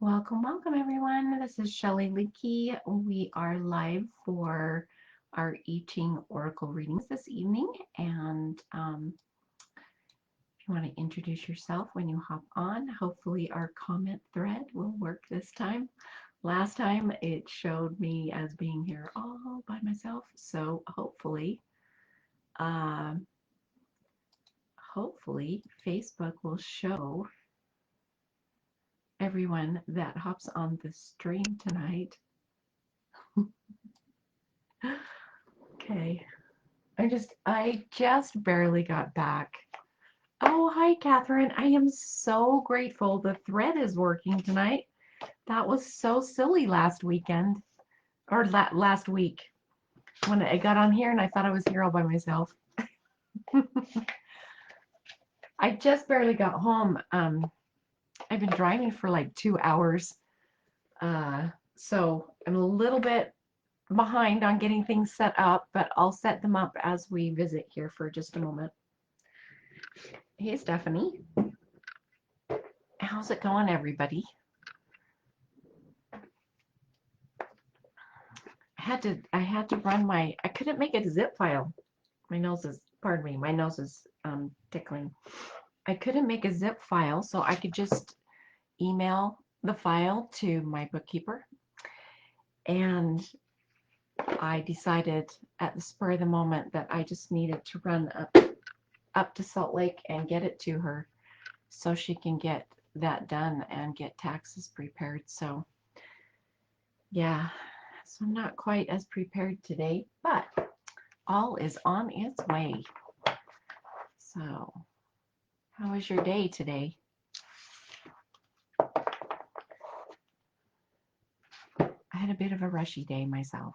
Welcome everyone. This is Shelly Liedtke. We are live for our I Ching Oracle readings this evening. And if you want to introduce yourself when you hop on, hopefully our comment thread will work this time. Last time it showed me as being here all by myself. So hopefully Facebook will show everyone that hops on the stream tonight. Okay, I just barely got back. Oh, hi, Catherine. I am so grateful the thread is working tonight. That was so silly last weekend, or last week, when I got on here and I thought I was here all by myself. I just barely got home. I've been driving for like 2 hours, so I'm a little bit behind on getting things set up, but I'll set them up as we visit here for just a moment. Hey, Stephanie. How's it going, everybody? I had to run I couldn't make a zip file. My nose is tickling. I couldn't make a zip file, so I could just email the file to my bookkeeper. And I decided at the spur of the moment that I just needed to run up to Salt Lake and get it to her so she can get that done and get taxes prepared. So yeah, so I'm not quite as prepared today, but all is on its way. So how was your day today? I had a bit of a rushy day myself.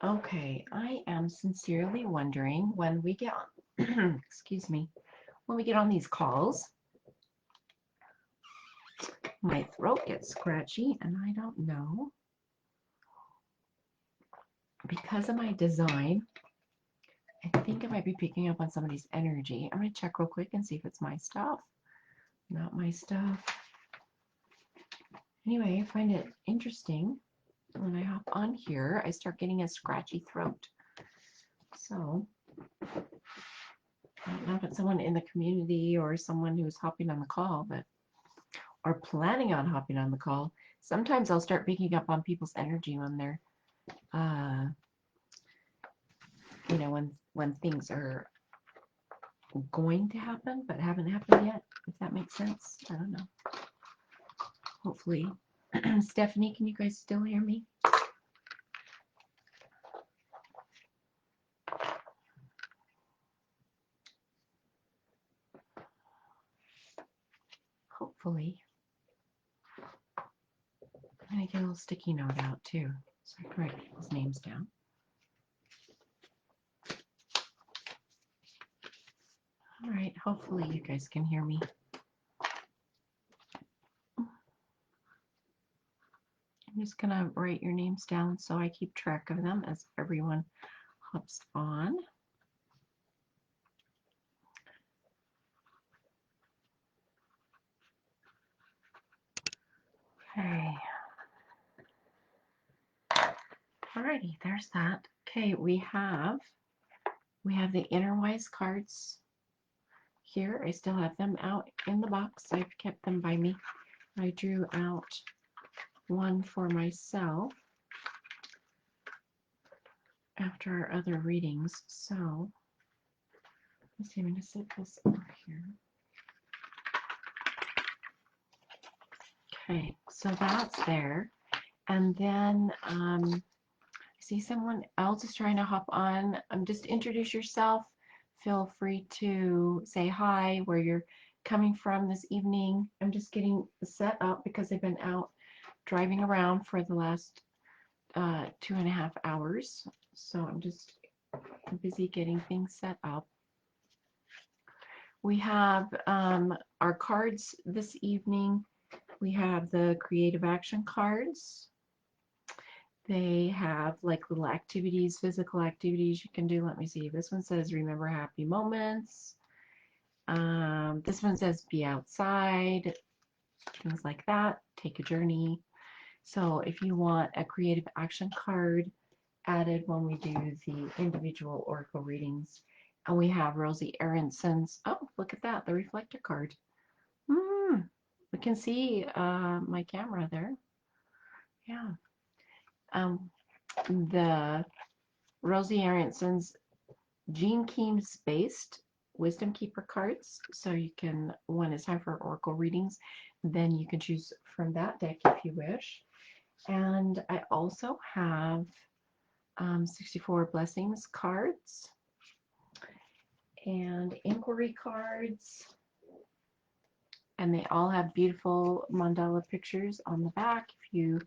Okay, I am sincerely wondering when we get on, excuse me, when we get on these calls, my throat gets scratchy and I don't know. Because of my design, I think I might be picking up on somebody's energy. I'm going to check real quick and see if it's my stuff. Not my stuff. Anyway, I find it interesting. When I hop on here, I start getting a scratchy throat. So, I don't know if it's someone in the community or someone who's hopping on the call, or planning on hopping on the call. Sometimes I'll start picking up on people's energy when they're, when things are going to happen but haven't happened yet, if that makes sense. I don't know. Hopefully. Stephanie, can you guys still hear me? Hopefully. I'm going to get a little sticky note out too, so I can write people's names down. All right, hopefully you guys can hear me. I'm just going to write your names down so I keep track of them as everyone hops on. Okay. Alrighty, there's that. Okay, we have the Inner Wise cards here. I still have them out in the box. I've kept them by me. I drew out one for myself after our other readings. So let's see, I'm going to set this over here. Okay, so that's there. And then I see someone else is trying to hop on. Just introduce yourself. Feel free to say hi, where you're coming from this evening. I'm just getting set up because I've been out driving around for the last 2.5 hours. So I'm just busy getting things set up. We have our cards this evening. We have the Creative Action cards. They have like little activities, physical activities you can do. Let me see. This one says remember happy moments. This one says be outside, things like that. Take a journey. So if you want a creative action card added when we do the individual oracle readings, and we have Rosie Aronson's, oh, look at that, the reflector card. We can see my camera there. Yeah. The Rosie Aronson's Gene Keys based Wisdom Keeper cards. So you can, when it's time for oracle readings, then you can choose from that deck if you wish. And I also have 64 Blessings cards and inquiry cards. And they all have beautiful mandala pictures on the back if you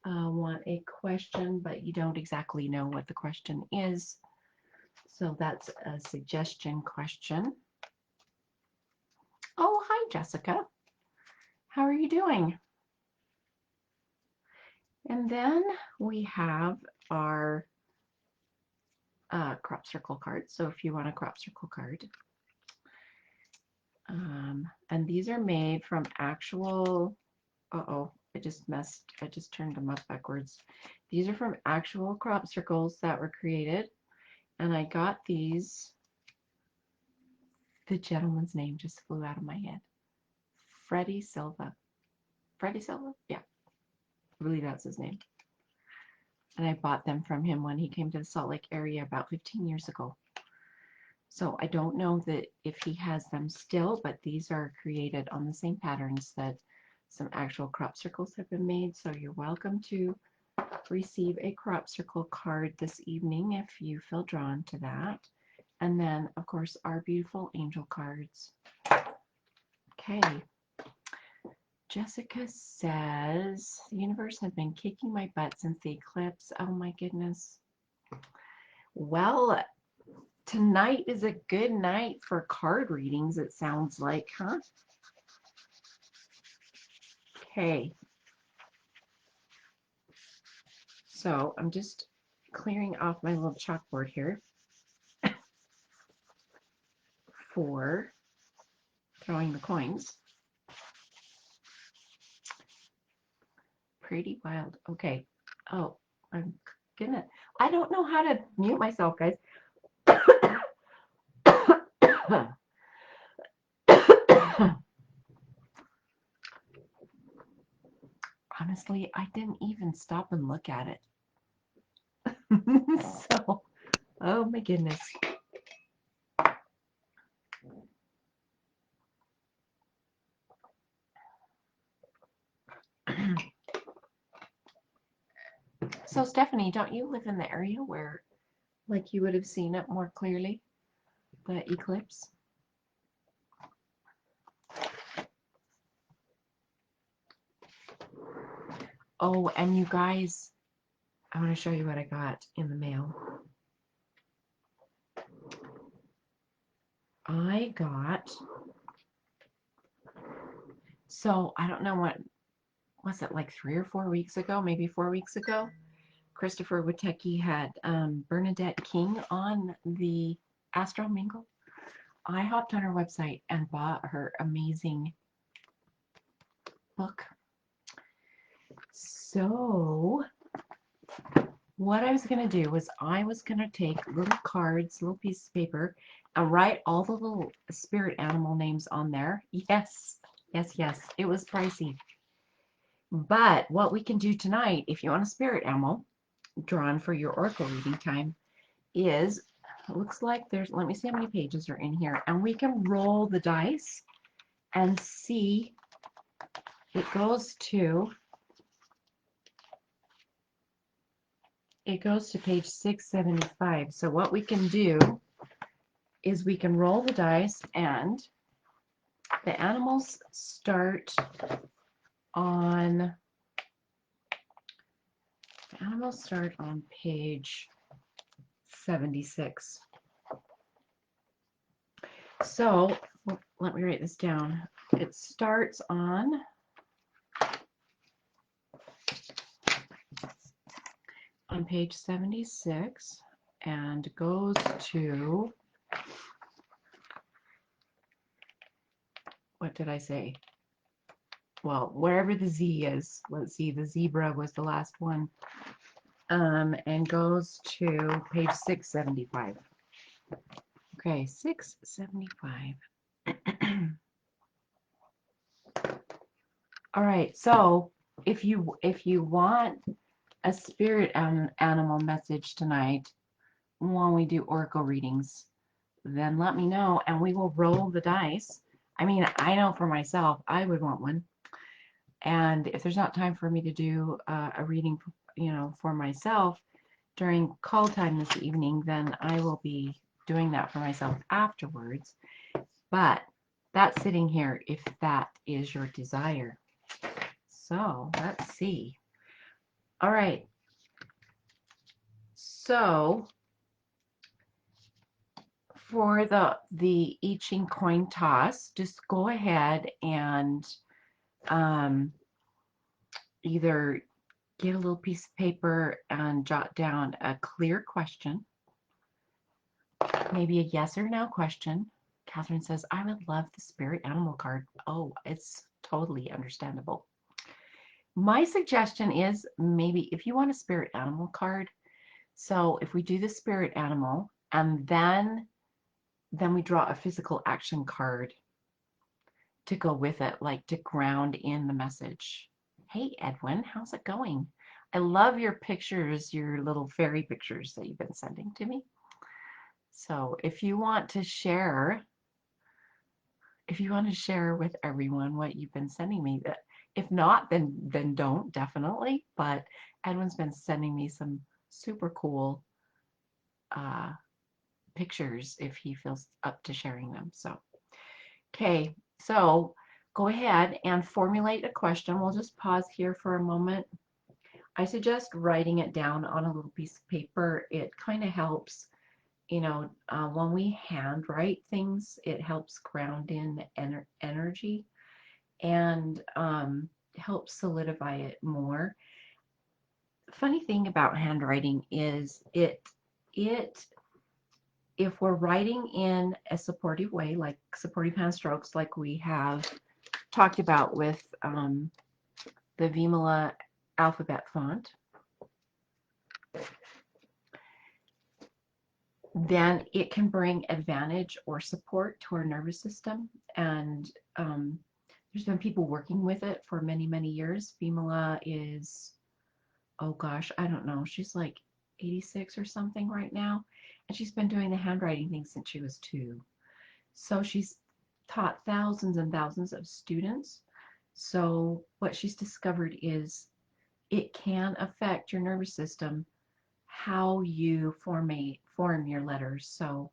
want a question, but you don't exactly know what the question is. So that's a suggestion question. Oh, hi, Jessica. How are you doing? And then we have our crop circle card. So if you want a crop circle card, and these are made from actual, I just turned them up backwards. These are from actual crop circles that were created. And I got these, the gentleman's name just flew out of my head. Freddie Silva. Freddie Silva? Yeah, I believe that's his name. And I bought them from him when he came to the Salt Lake area about 15 years ago. So I don't know that if he has them still, but these are created on the same patterns that some actual crop circles have been made. So you're welcome to receive a crop circle card this evening if you feel drawn to that. And then, of course, our beautiful angel cards. Okay. Jessica says, the universe has been kicking my butt since the eclipse. Oh my goodness. Well, tonight is a good night for card readings, it sounds like, huh? Okay. So I'm just clearing off my little chalkboard here for throwing the coins. Pretty wild. Okay. Oh, I'm gonna, I don't know how to mute myself, guys. Honestly, I didn't even stop and look at it. So, oh my goodness. So, Stephanie, don't you live in the area where, like, you would have seen it more clearly, the eclipse? Oh, and you guys, I want to show you what I got in the mail. I got, so I don't know what, was it like 3 or 4 weeks ago, maybe 4 weeks ago? Christopher Witecki had Bernadette King on the Astro Mingle. I hopped on her website and bought her amazing book. So what I was going to do was I was going to take little cards, little pieces of paper, and write all the little spirit animal names on there. Yes, yes, yes. It was pricey. But what we can do tonight, if you want a spirit animal drawn for your oracle reading time, is, it looks like there's, let me see how many pages are in here, and we can roll the dice and see. It goes to page 675. So what we can do is we can roll the dice, and the animals start on page 76. So let me write this down. It starts on page 76 and goes to, what did I say? Well, wherever the Z is. Let's see, the zebra was the last one. And goes to page 675. Okay, 675. All right, so if you want a spirit animal message tonight when we do oracle readings, then let me know and we will roll the dice. I mean, I know for myself, I would want one. And if there's not time for me to do a reading, for myself during call time this evening, then I will be doing that for myself afterwards. But that's sitting here if that is your desire. So let's see. All right. So for the I Ching coin toss, just go ahead and either get a little piece of paper and jot down a clear question, maybe a yes or no question. Catherine says, I would love the spirit animal card. Oh, it's totally understandable. My suggestion is maybe if you want a spirit animal card, so if we do the spirit animal and then we draw a physical action card to go with it, like to ground in the message. Hey, Edwin, how's it going? I love your pictures, your little fairy pictures that you've been sending to me. So if you want to share with everyone what you've been sending me, if not, then don't, definitely. But Edwin's been sending me some super cool pictures if he feels up to sharing them. So, okay, so go ahead and formulate a question. We'll just pause here for a moment. I suggest writing it down on a little piece of paper. It kind of helps, when we handwrite things, it helps ground in energy and helps solidify it more. Funny thing about handwriting is if we're writing in a supportive way, like supportive hand strokes, like we have talked about with the Vimala alphabet font, then it can bring advantage or support to our nervous system. And there's been people working with it for many, many years. Vimala is, oh gosh, I don't know. She's like 86 or something right now. And she's been doing the handwriting thing since she was 2. So she's taught thousands and thousands of students. So what she's discovered is it can affect your nervous system, how you form your letters. So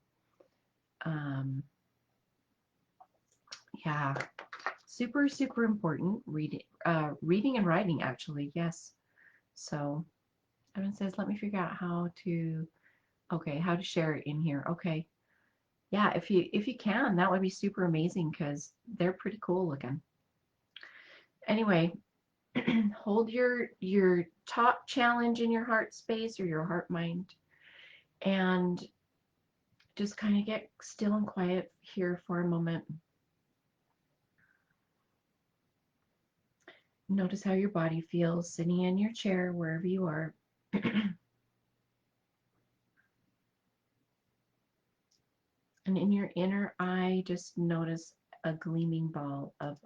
yeah, super, super important. Reading and writing, actually, yes. So Evan says, let me figure out how to share it in here. Okay. Yeah, if you can, that would be super amazing because they're pretty cool looking. Anyway, hold your top challenge in your heart space or your heart mind and just kind of get still and quiet here for a moment. Notice how your body feels sitting in your chair, wherever you are. And in your inner eye, just notice a gleaming ball of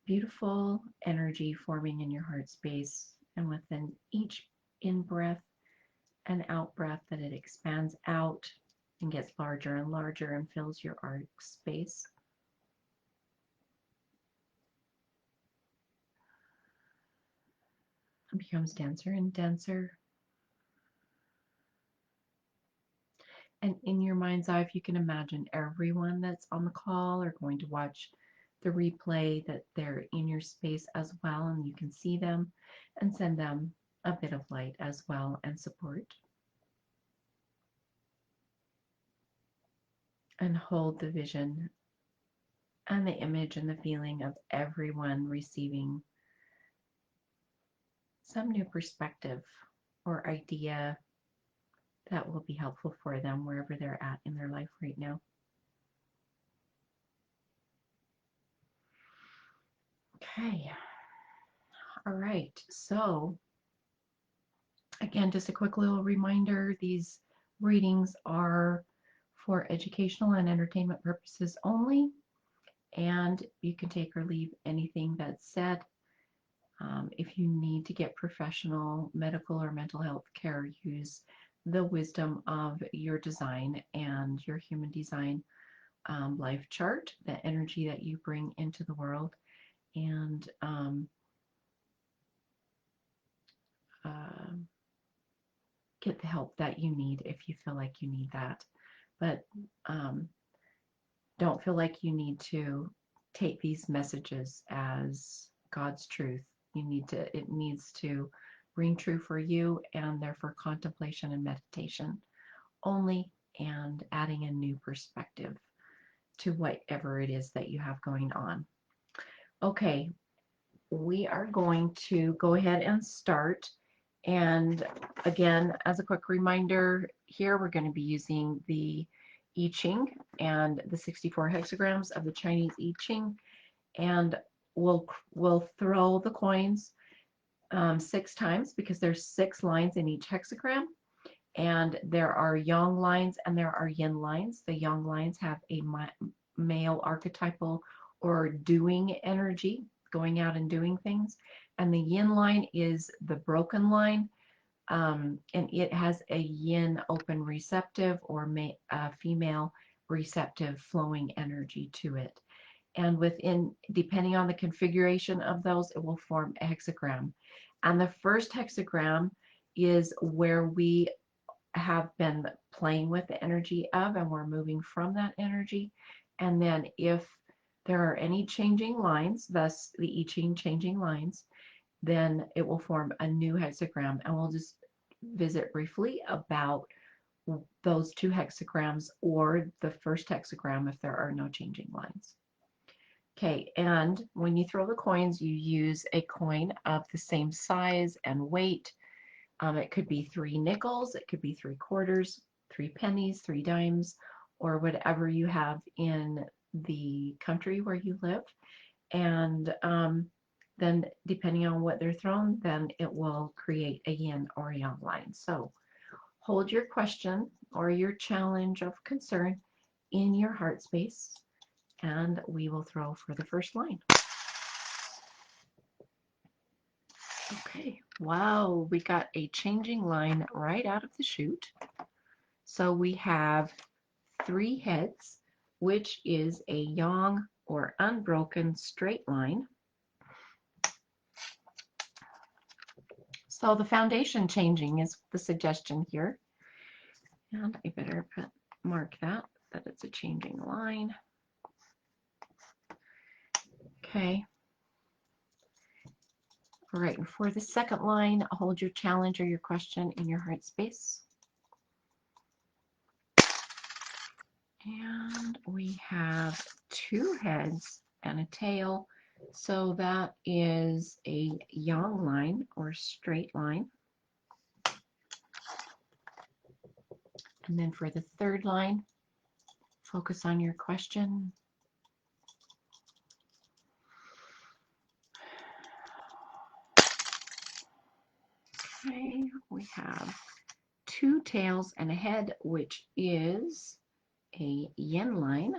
beautiful energy forming in your heart space. And within each in-breath and out-breath, that it expands out and gets larger and larger and fills your heart space. It becomes denser and denser. And in your mind's eye, if you can imagine everyone that's on the call or going to watch the replay, that they're in your space as well, and you can see them and send them a bit of light as well and support. And hold the vision and the image and the feeling of everyone receiving some new perspective or idea that will be helpful for them wherever they're at in their life right now. Okay. All right. So again, just a quick little reminder, these readings are for educational and entertainment purposes only, and you can take or leave anything that's said. If you need to get professional medical or mental health care, use the wisdom of your design and your human design life chart, the energy that you bring into the world, and get the help that you need if you feel like you need that. But don't feel like you need to take these messages as God's truth. It needs to ring true for you, and therefore contemplation and meditation only, and adding a new perspective to whatever it is that you have going on. Okay, we are going to go ahead and start. And again, as a quick reminder, here we're going to be using the I Ching and the 64 hexagrams of the Chinese I Ching, and we'll throw the coins 6 times because there's 6 lines in each hexagram, and there are yang lines and there are yin lines. The yang lines have a male archetypal or doing energy, going out and doing things, and the yin line is the broken line, and it has a yin open receptive or female receptive flowing energy to it. And within, depending on the configuration of those, it will form a hexagram. And the first hexagram is where we have been playing with the energy of, and we're moving from that energy. And then if there are any changing lines, thus the I Ching changing lines, then it will form a new hexagram. And we'll just visit briefly about those 2 hexagrams or the first hexagram if there are no changing lines. Okay, and when you throw the coins, you use a coin of the same size and weight. It could be 3 nickels, it could be 3 quarters, 3 pennies, 3 dimes, or whatever you have in the country where you live. And then depending on what they're thrown, then it will create a yin or yang line. So hold your question or your challenge of concern in your heart space, and we will throw for the first line. Okay, wow, we got a changing line right out of the chute. So we have 3 heads, which is a yang or unbroken straight line. So the foundation changing is the suggestion here. And I better mark that it's a changing line. Okay. All right, and for the second line, hold your challenge or your question in your heart space. And we have 2 heads and a tail. So that is a yang line or straight line. And then for the third line, focus on your question. Okay, we have 2 tails and a head, which is a yin line.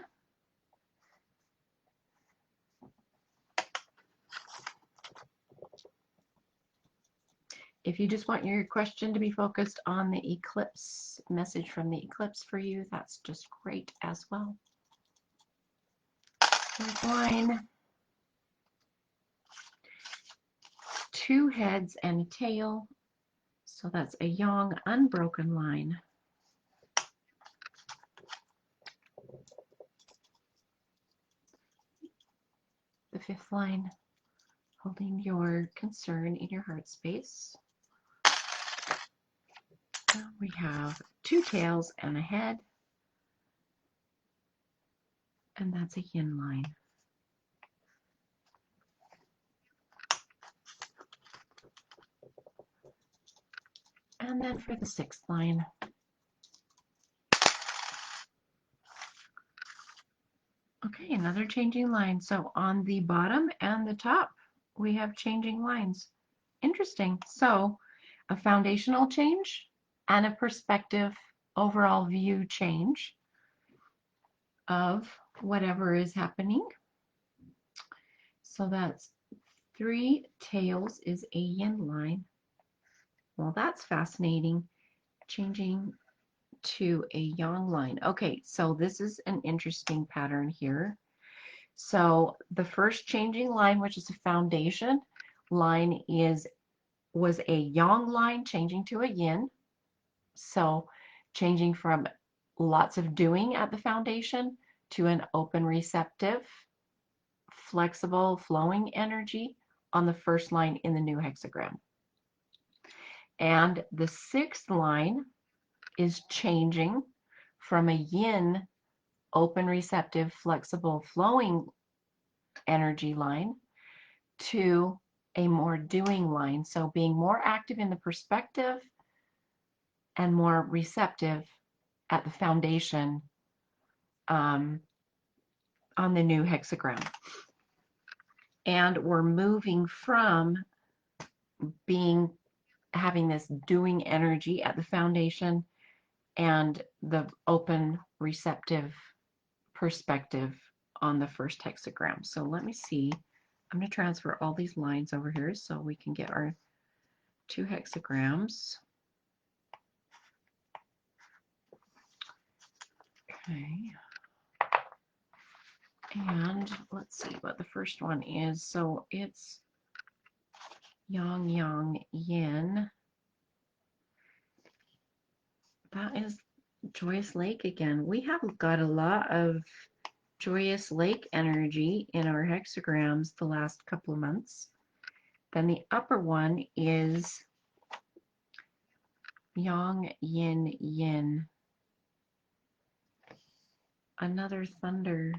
If you just want your question to be focused on the eclipse, message from the eclipse for you, that's just great as well. Third line, 2 heads and a tail, so that's a yang unbroken line. The 5th line, holding your concern in your heart space. We have 2 tails and a head, and that's a yin line. And then for the 6th line, okay, another changing line. So on the bottom and the top, we have changing lines. Interesting. So a foundational change and a perspective overall view change of whatever is happening. So that's 3 tails is a yin line. Well, that's fascinating. Changing to a yang line. Okay, so this is an interesting pattern here. So the first changing line, which is a foundation line, was a yang line changing to a yin. So changing from lots of doing at the foundation to an open, receptive, flexible, flowing energy on the first line in the new hexagram. And the 6th line is changing from a yin, open, receptive, flexible, flowing energy line to a more doing line. So being more active in the perspective and more receptive at the foundation on the new hexagram. And we're moving from having this doing energy at the foundation and the open receptive perspective on the first hexagram. So let me see. I'm going to transfer all these lines over here so we can get our 2 hexagrams. Okay. And let's see what the first one is. So it's yang, yang, yin. That is Joyous Lake again. We have got a lot of Joyous Lake energy in our hexagrams the last couple of months. Then the upper one is yang, yin, yin. Another thunder.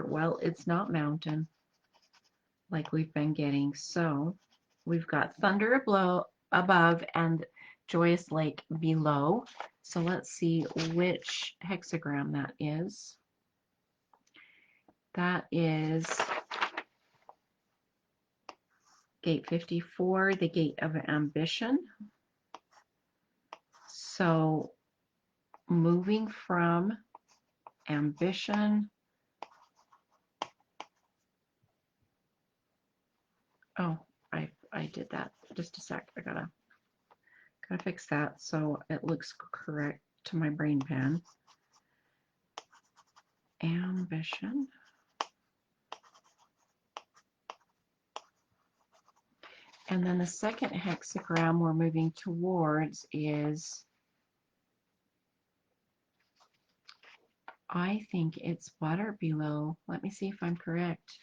Well, it's not mountain like we've been getting. So we've got thunder above and Joyous Lake below. So let's see which hexagram that is. That is gate 54, the gate of ambition. So moving from ambition. Oh, I did that. Just a sec. I gotta fix that so it looks correct to my brain pan. Ambition. And then the second hexagram we're moving towards is, I think it's water below. Let me see if I'm correct.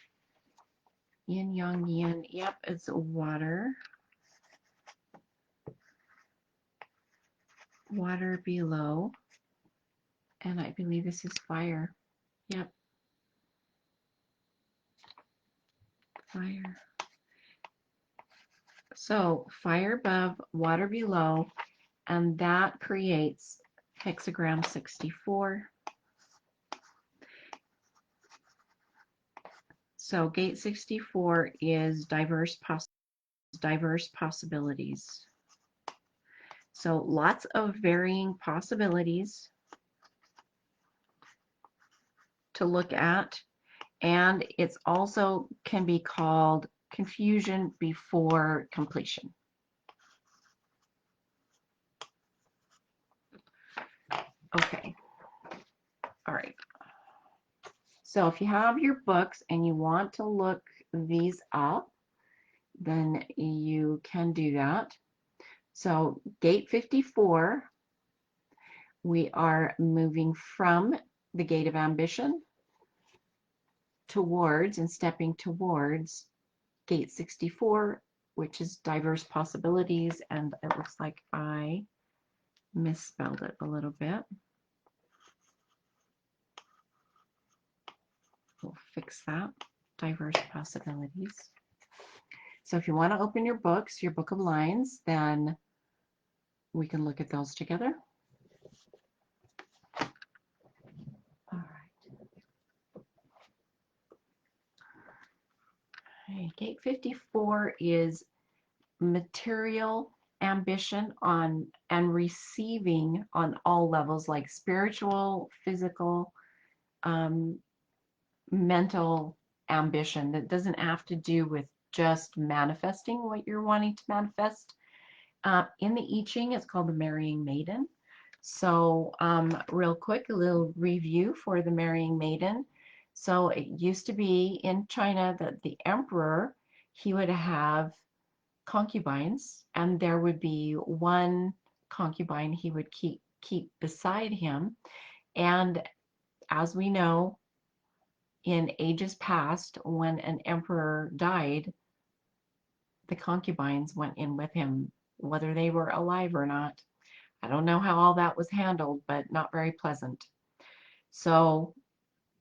Yin, yang, yin. Yep, it's water. Water below. And I believe this is fire. Yep. Fire. So fire above, water below, and that creates hexagram 64. So gate 64 is diverse possibilities. So lots of varying possibilities to look at, and it's also can be called confusion before completion. Okay. All right. So if you have your books and you want to look these up, then you can do that. So gate 54, we are moving from the gate of ambition towards and stepping towards gate 64, which is diverse possibilities, and it looks like I misspelled it a little bit. We'll fix that. Diverse possibilities. So if you want to open your books, your book of lines, then we can look at those together. All right. Gate 54 is material ambition on and receiving on all levels, like spiritual, physical, mental ambition. That doesn't have to do with just manifesting what you're wanting to manifest. In the I Ching, it's called the Marrying Maiden. So real quick, a little review for the Marrying Maiden. So it used to be in China that the emperor, he would have concubines, and there would be one concubine he would keep beside him. And as we know, in ages past, when an emperor died, the concubines went in with him, whether they were alive or not. I don't know how all that was handled, but not very pleasant. So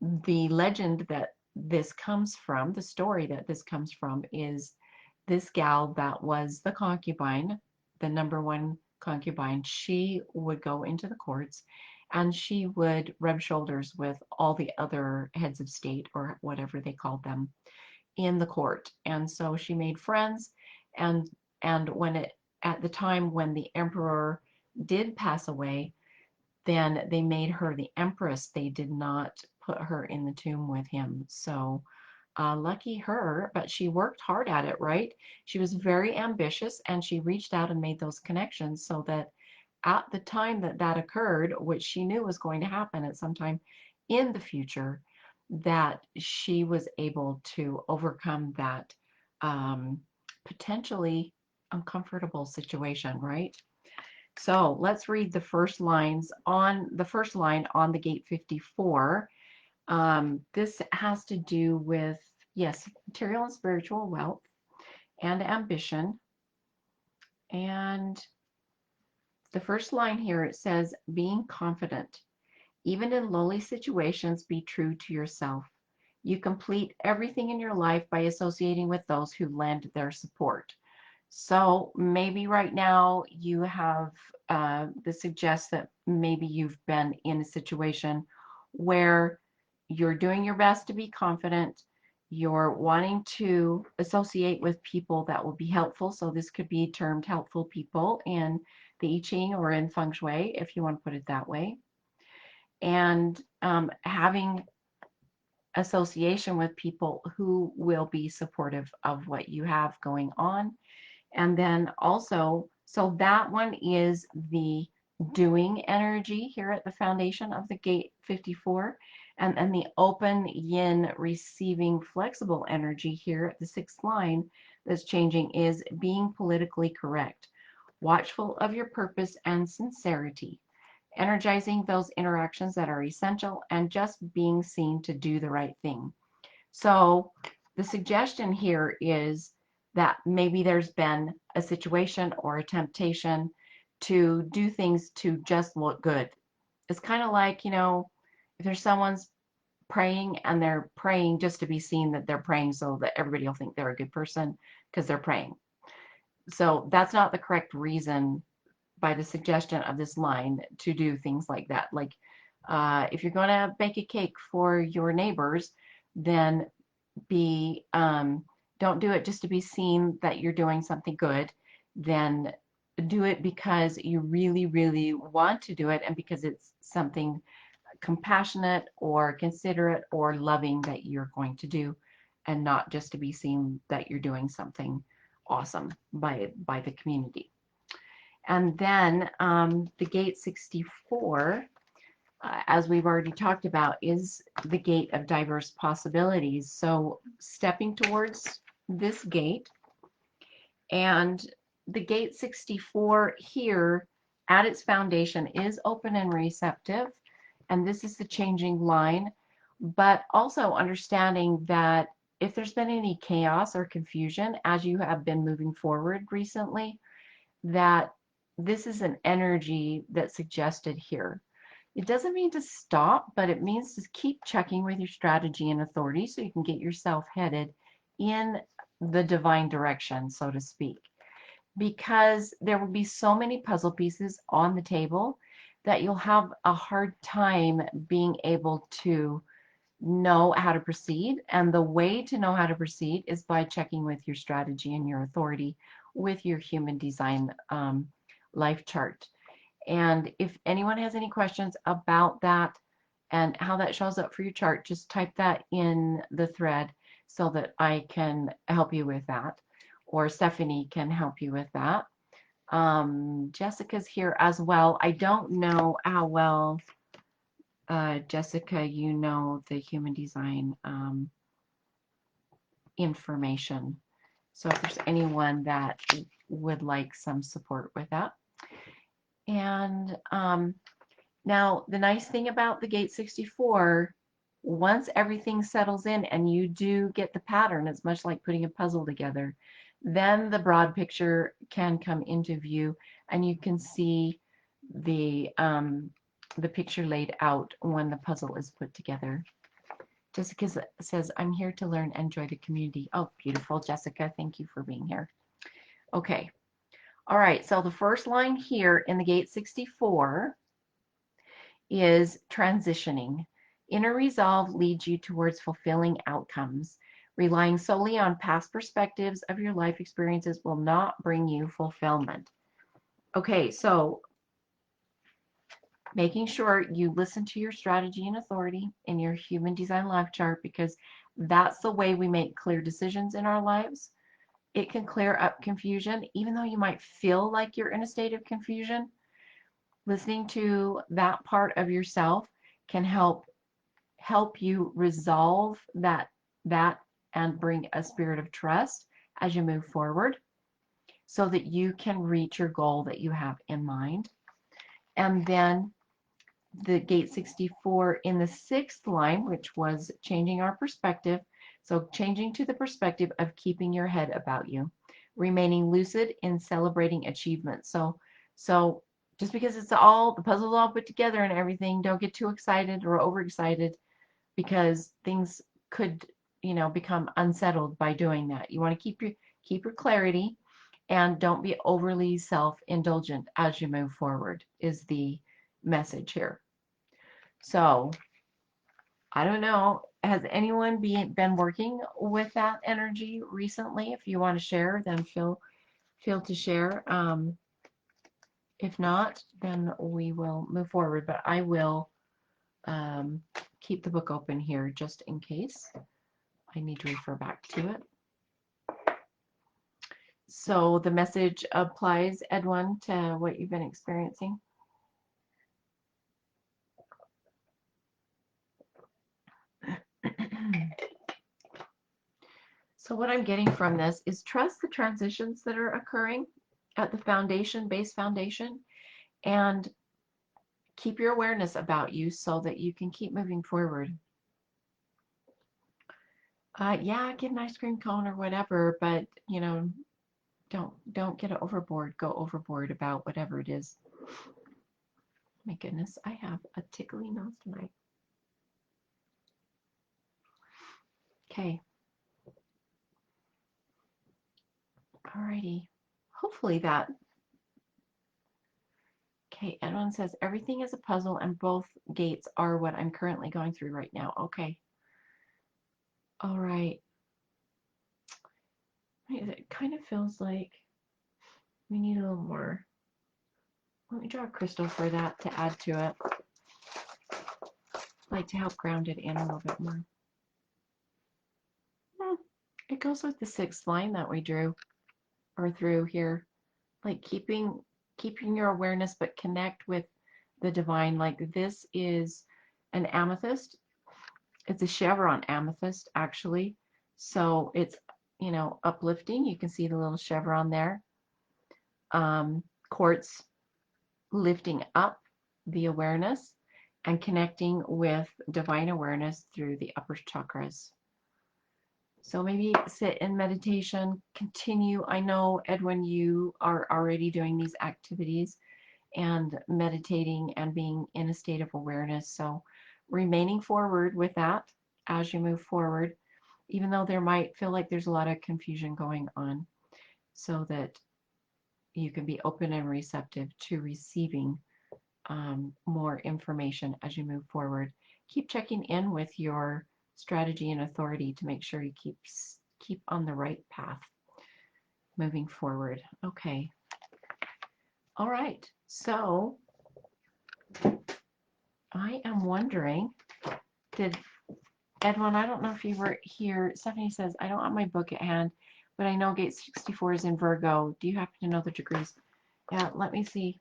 the legend that this comes from, the story that this comes from, is this gal that was the concubine, the number one concubine. She would go into the courts and she would rub shoulders with all the other heads of state, or whatever they called them, in the court. And so she made friends, and when it, at the time when the emperor did pass away, then they made her the empress. They did not put her in the tomb with him. So lucky her, but she worked hard at it, right? She was very ambitious, and she reached out and made those connections so that at the time that that occurred, which she knew was going to happen at some time in the future, that she was able to overcome that potentially uncomfortable situation, right? So let's read the first line on the gate 54. This has to do with, yes, material and spiritual wealth and ambition. And the first line here, it says, being confident. Even in lowly situations, be true to yourself. You complete everything in your life by associating with those who lend their support. So maybe right now you have, this suggests that maybe you've been in a situation where you're doing your best to be confident. You're wanting to associate with people that will be helpful. So this could be termed helpful people in the I Ching or in Feng Shui, if you want to put it that way. And having association with people who will be supportive of what you have going on. And then also, so that one is the doing energy here at the foundation of the gate 54. And then the open yin receiving flexible energy here at the sixth line that's changing is being politically correct, watchful of your purpose and sincerity, energizing those interactions that are essential, and just being seen to do the right thing. So the suggestion here is that maybe there's been a situation or a temptation to do things to just look good. It's kind of like, if there's someone's praying and they're praying just to be seen that they're praying so that everybody will think they're a good person because they're praying. So that's not the correct reason by the suggestion of this line to do things like that. Like if you're going to bake a cake for your neighbors, then don't do it just to be seen that you're doing something good. Then do it because you really, really want to do it, and because it's something compassionate or considerate or loving that you're going to do, and not just to be seen that you're doing something awesome by the community. And then the gate 64, as we've already talked about, is the gate of diverse possibilities. So stepping towards this gate, and the gate 64 here at its foundation is open and receptive, and this is the changing line, but also understanding that if there's been any chaos or confusion as you have been moving forward recently, that this is an energy that's suggested here. It doesn't mean to stop, but it means to keep checking with your strategy and authority so you can get yourself headed in the divine direction, so to speak. because there will be so many puzzle pieces on the table that you'll have a hard time being able to know how to proceed. And the way to know how to proceed is by checking with your strategy and your authority with your human design life chart. And if anyone has any questions about that and how that shows up for your chart, just type that in the thread so that I can help you with that, or Stephanie can help you with that. Jessica's here as well. I don't know how well, Jessica, you know the human design information. So if there's anyone that would like some support with that. And now the nice thing about the Gate 64, once everything settles in and you do get the pattern, it's much like putting a puzzle together, then the broad picture can come into view and you can see the picture laid out when the puzzle is put together. Jessica says, I'm here to learn and enjoy the community. Oh, beautiful, Jessica. Thank you for being here. Okay. All right. So the first line here in the Gate 64 is transitioning. Inner resolve leads you towards fulfilling outcomes. Relying solely on past perspectives of your life experiences will not bring you fulfillment. Okay, so making sure you listen to your strategy and authority in your human design life chart, because that's the way we make clear decisions in our lives. It can clear up confusion, even though you might feel like you're in a state of confusion. Listening to that part of yourself can help you resolve that and bring a spirit of trust as you move forward so that you can reach your goal that you have in mind. And then the Gate 64 in the sixth line, which was changing our perspective. So changing to the perspective of keeping your head about you, remaining lucid in celebrating achievements. So just because it's all, the puzzle's all put together and everything, don't get too excited or overexcited, because things could, become unsettled by doing that. You want to keep your clarity and don't be overly self-indulgent as you move forward is the message here. So I don't know, has anyone been working with that energy recently? If you want to share, then feel to share. If not, then we will move forward, but I will keep the book open here just in case I need to refer back to it. So the message applies, Edwin, to what you've been experiencing. So what I'm getting from this is trust the transitions that are occurring at the base foundation, and keep your awareness about you so that you can keep moving forward. Yeah, get an ice cream cone or whatever, but don't get overboard. Go overboard about whatever it is. My goodness, I have a tickly nose tonight. Okay. Alrighty. Hopefully that. Okay, Edwin says everything is a puzzle and both gates are what I'm currently going through right now. Okay. All right. It kind of feels like we need a little more. Let me draw a crystal for that to add to it. Like to help ground it in a little bit more. It goes with the sixth line that we drew or through here. Like keeping your awareness, but connect with the divine. Like this is an amethyst. It's a chevron amethyst, actually. So it's, uplifting. You can see the little chevron there. Quartz lifting up the awareness and connecting with divine awareness through the upper chakras. So maybe sit in meditation, continue. I know, Edwin, you are already doing these activities and meditating and being in a state of awareness. So remaining forward with that as you move forward, even though there might feel like there's a lot of confusion going on, so that you can be open and receptive to receiving more information as you move forward. Keep checking in with your strategy and authority to make sure you keep on the right path moving forward. Okay. All right. So I am wondering, did Edwin, I don't know if you were here. Stephanie says, I don't have my book at hand, but I know gate 64 is in Virgo. Do you happen to know the degrees? Yeah, let me see.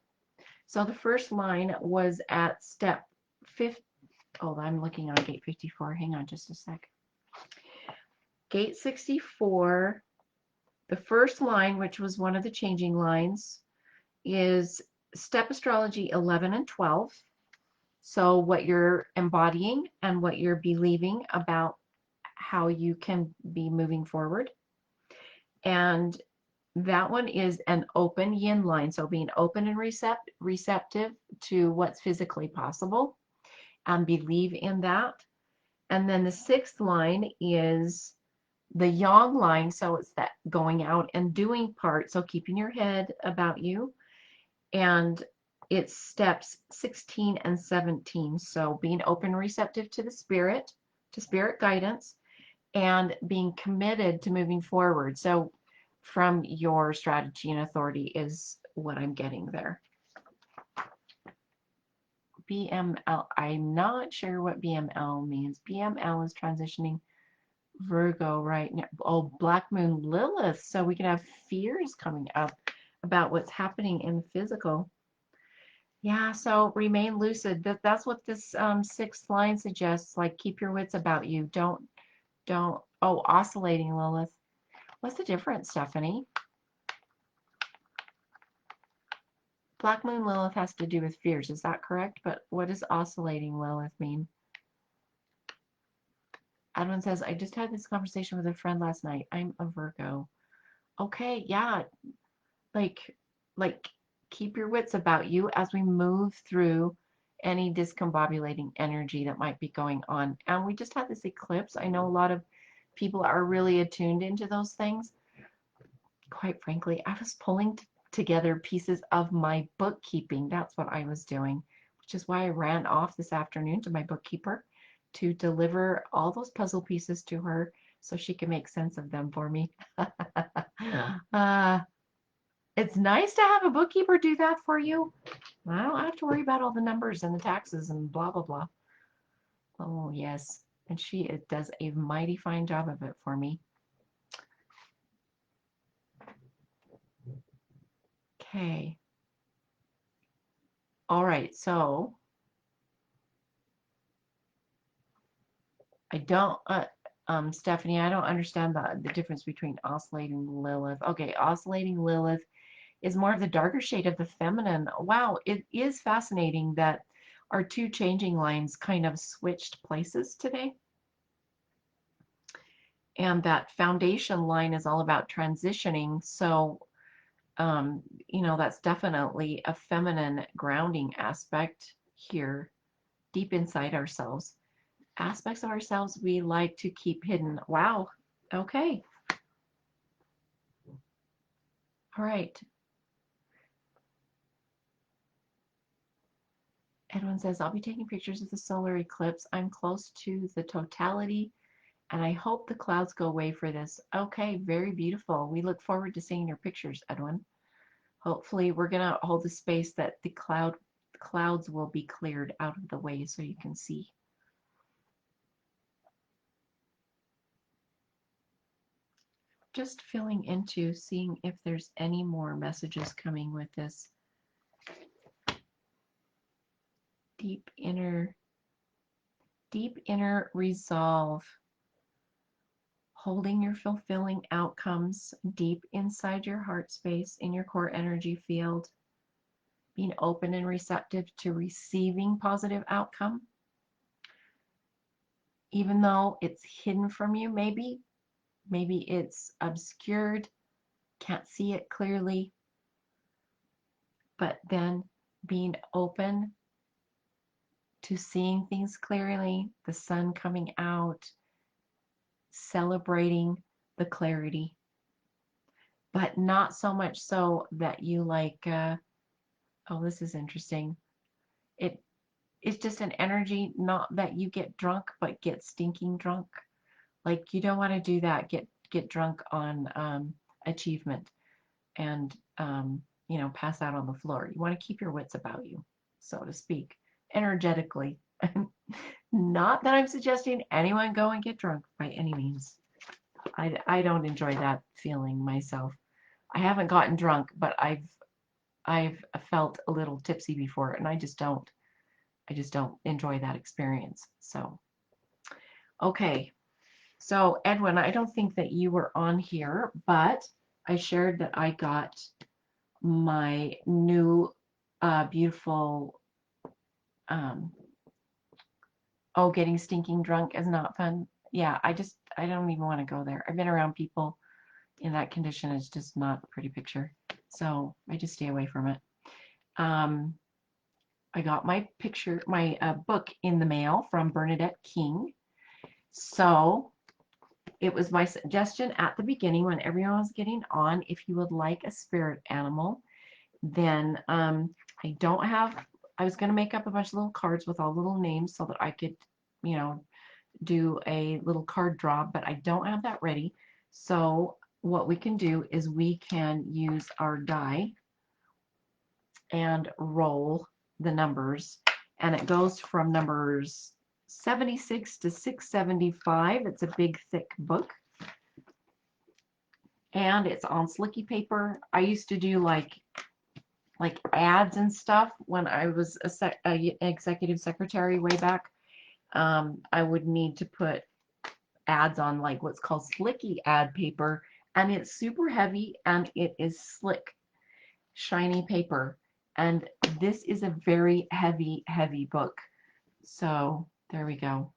So the first line was at step 5. Oh, I'm looking on gate 54. Hang on just a sec. Gate 64, the first line, which was one of the changing lines, is step astrology 11 and 12. So what you're embodying and what you're believing about how you can be moving forward. And that one is an open yin line. So being open and receptive to what's physically possible and believe in that. And then the sixth line is the yang line. So it's that going out and doing part. So keeping your head about you. And it's steps 16 and 17. So being open and receptive to the spirit, to spirit guidance, and being committed to moving forward. So from your strategy and authority is what I'm getting there. BML, I'm not sure what BML means. BML is transitioning Virgo right now. Oh, Black Moon Lilith. So we can have fears coming up about what's happening in the physical. Yeah, so remain lucid. That's what this sixth line suggests. Like, keep your wits about you. Don't, oh, oscillating Lilith. What's the difference, Stephanie? Black Moon Lilith has to do with fears. Is that correct? But what does oscillating Lilith mean? Edwin says, I just had this conversation with a friend last night. I'm a Virgo. Okay, yeah. Like keep your wits about you as we move through any discombobulating energy that might be going on. And we just had this eclipse. I know a lot of people are really attuned into those things. Quite frankly, I was pulling together pieces of my bookkeeping. That's what I was doing, which is why I ran off this afternoon to my bookkeeper to deliver all those puzzle pieces to her so she can make sense of them for me. It's nice to have a bookkeeper do that for you. I don't have to worry about all the numbers and the taxes and blah, blah, blah. Oh, yes. And she does a mighty fine job of it for me. Okay. All right. So I don't, Stephanie, I don't understand the difference between oscillating Lilith. Okay, oscillating Lilith is more of the darker shade of the feminine. Wow, it is fascinating that our two changing lines kind of switched places today. And that foundation line is all about transitioning. So, that's definitely a feminine grounding aspect here, deep inside ourselves. Aspects of ourselves we like to keep hidden. Wow. Okay. All right. Edwin says, I'll be taking pictures of the solar eclipse. I'm close to the totality, and I hope the clouds go away for this. Okay, very beautiful. We look forward to seeing your pictures, Edwin. Hopefully, we're going to hold the space that the clouds will be cleared out of the way so you can see. Just filling into, seeing if there's any more messages coming with this. Deep inner resolve, holding your fulfilling outcomes deep inside your heart space in your core energy field, being open and receptive to receiving positive outcome, even though it's hidden from you. Maybe it's obscured, can't see it clearly, but then being open to seeing things clearly, the sun coming out, celebrating the clarity. but not so much so that you like, oh, this is interesting. It's just an energy, not that you get drunk, but get stinking drunk. Like you don't want to do that. Get drunk on achievement and pass out on the floor. You want to keep your wits about you, so to speak, energetically. Not that I'm suggesting anyone go and get drunk by any means. I don't enjoy that feeling myself. I haven't gotten drunk, but I've felt a little tipsy before, and I just don't enjoy that experience. So, okay. So, Edwin, I don't think that you were on here, but I shared that I got my new beautiful getting stinking drunk is not fun. Yeah, I don't even want to go there. I've been around people in that condition. It's just not a pretty picture. So I just stay away from it. I got my book in the mail from Bernadette King. So it was my suggestion at the beginning when everyone was getting on, if you would like a spirit animal, then I was going to make up a bunch of little cards with all little names so that I could, do a little card draw, but I don't have that ready. So what we can do is we can use our die and roll the numbers, and it goes from numbers 76 to 675. It's a big thick book, and it's on slicky paper. I used to do like ads and stuff when I was a executive secretary way back. I would need to put ads on like what's called slicky ad paper, and it's super heavy and it is slick, shiny paper. And this is a very heavy book. So there we go.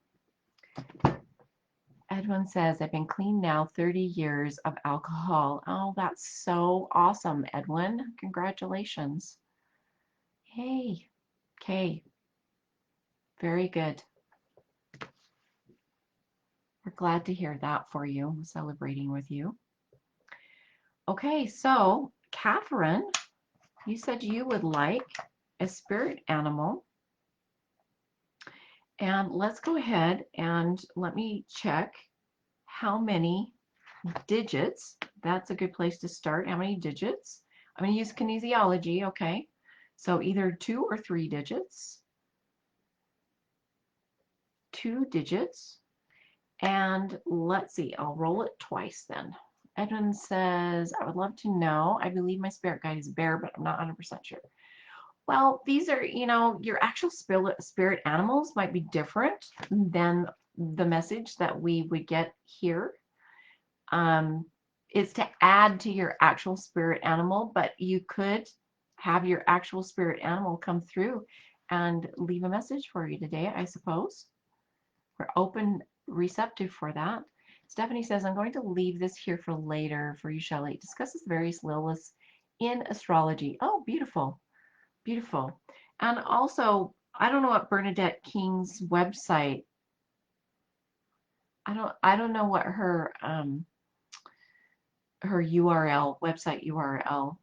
Edwin says, I've been clean now 30 years of alcohol. Oh, that's so awesome, Edwin. Congratulations. Hey, okay. Very good. We're glad to hear that for you. I'm celebrating with you. Okay, so Catherine, you said you would like a spirit animal. And let's go ahead and let me check how many digits. That's a good place to start. How many digits? I'm going to use kinesiology, okay? So either 2 or 3 digits. 2 digits. And let's see, I'll roll it twice then. Edwin says, I would love to know. I believe my spirit guide is a bear, but I'm not 100% sure. Well, these are, your actual spirit animals might be different than the message that we would get here. It's to add to your actual spirit animal, but you could have your actual spirit animal come through and leave a message for you today, I suppose. We're open, receptive for that. Stephanie says, I'm going to leave this here for later for you, Shelly. It discusses various liliths in astrology. Oh, beautiful. Beautiful. And also, I don't know what Bernadette King's website, I don't know what her URL, website URL.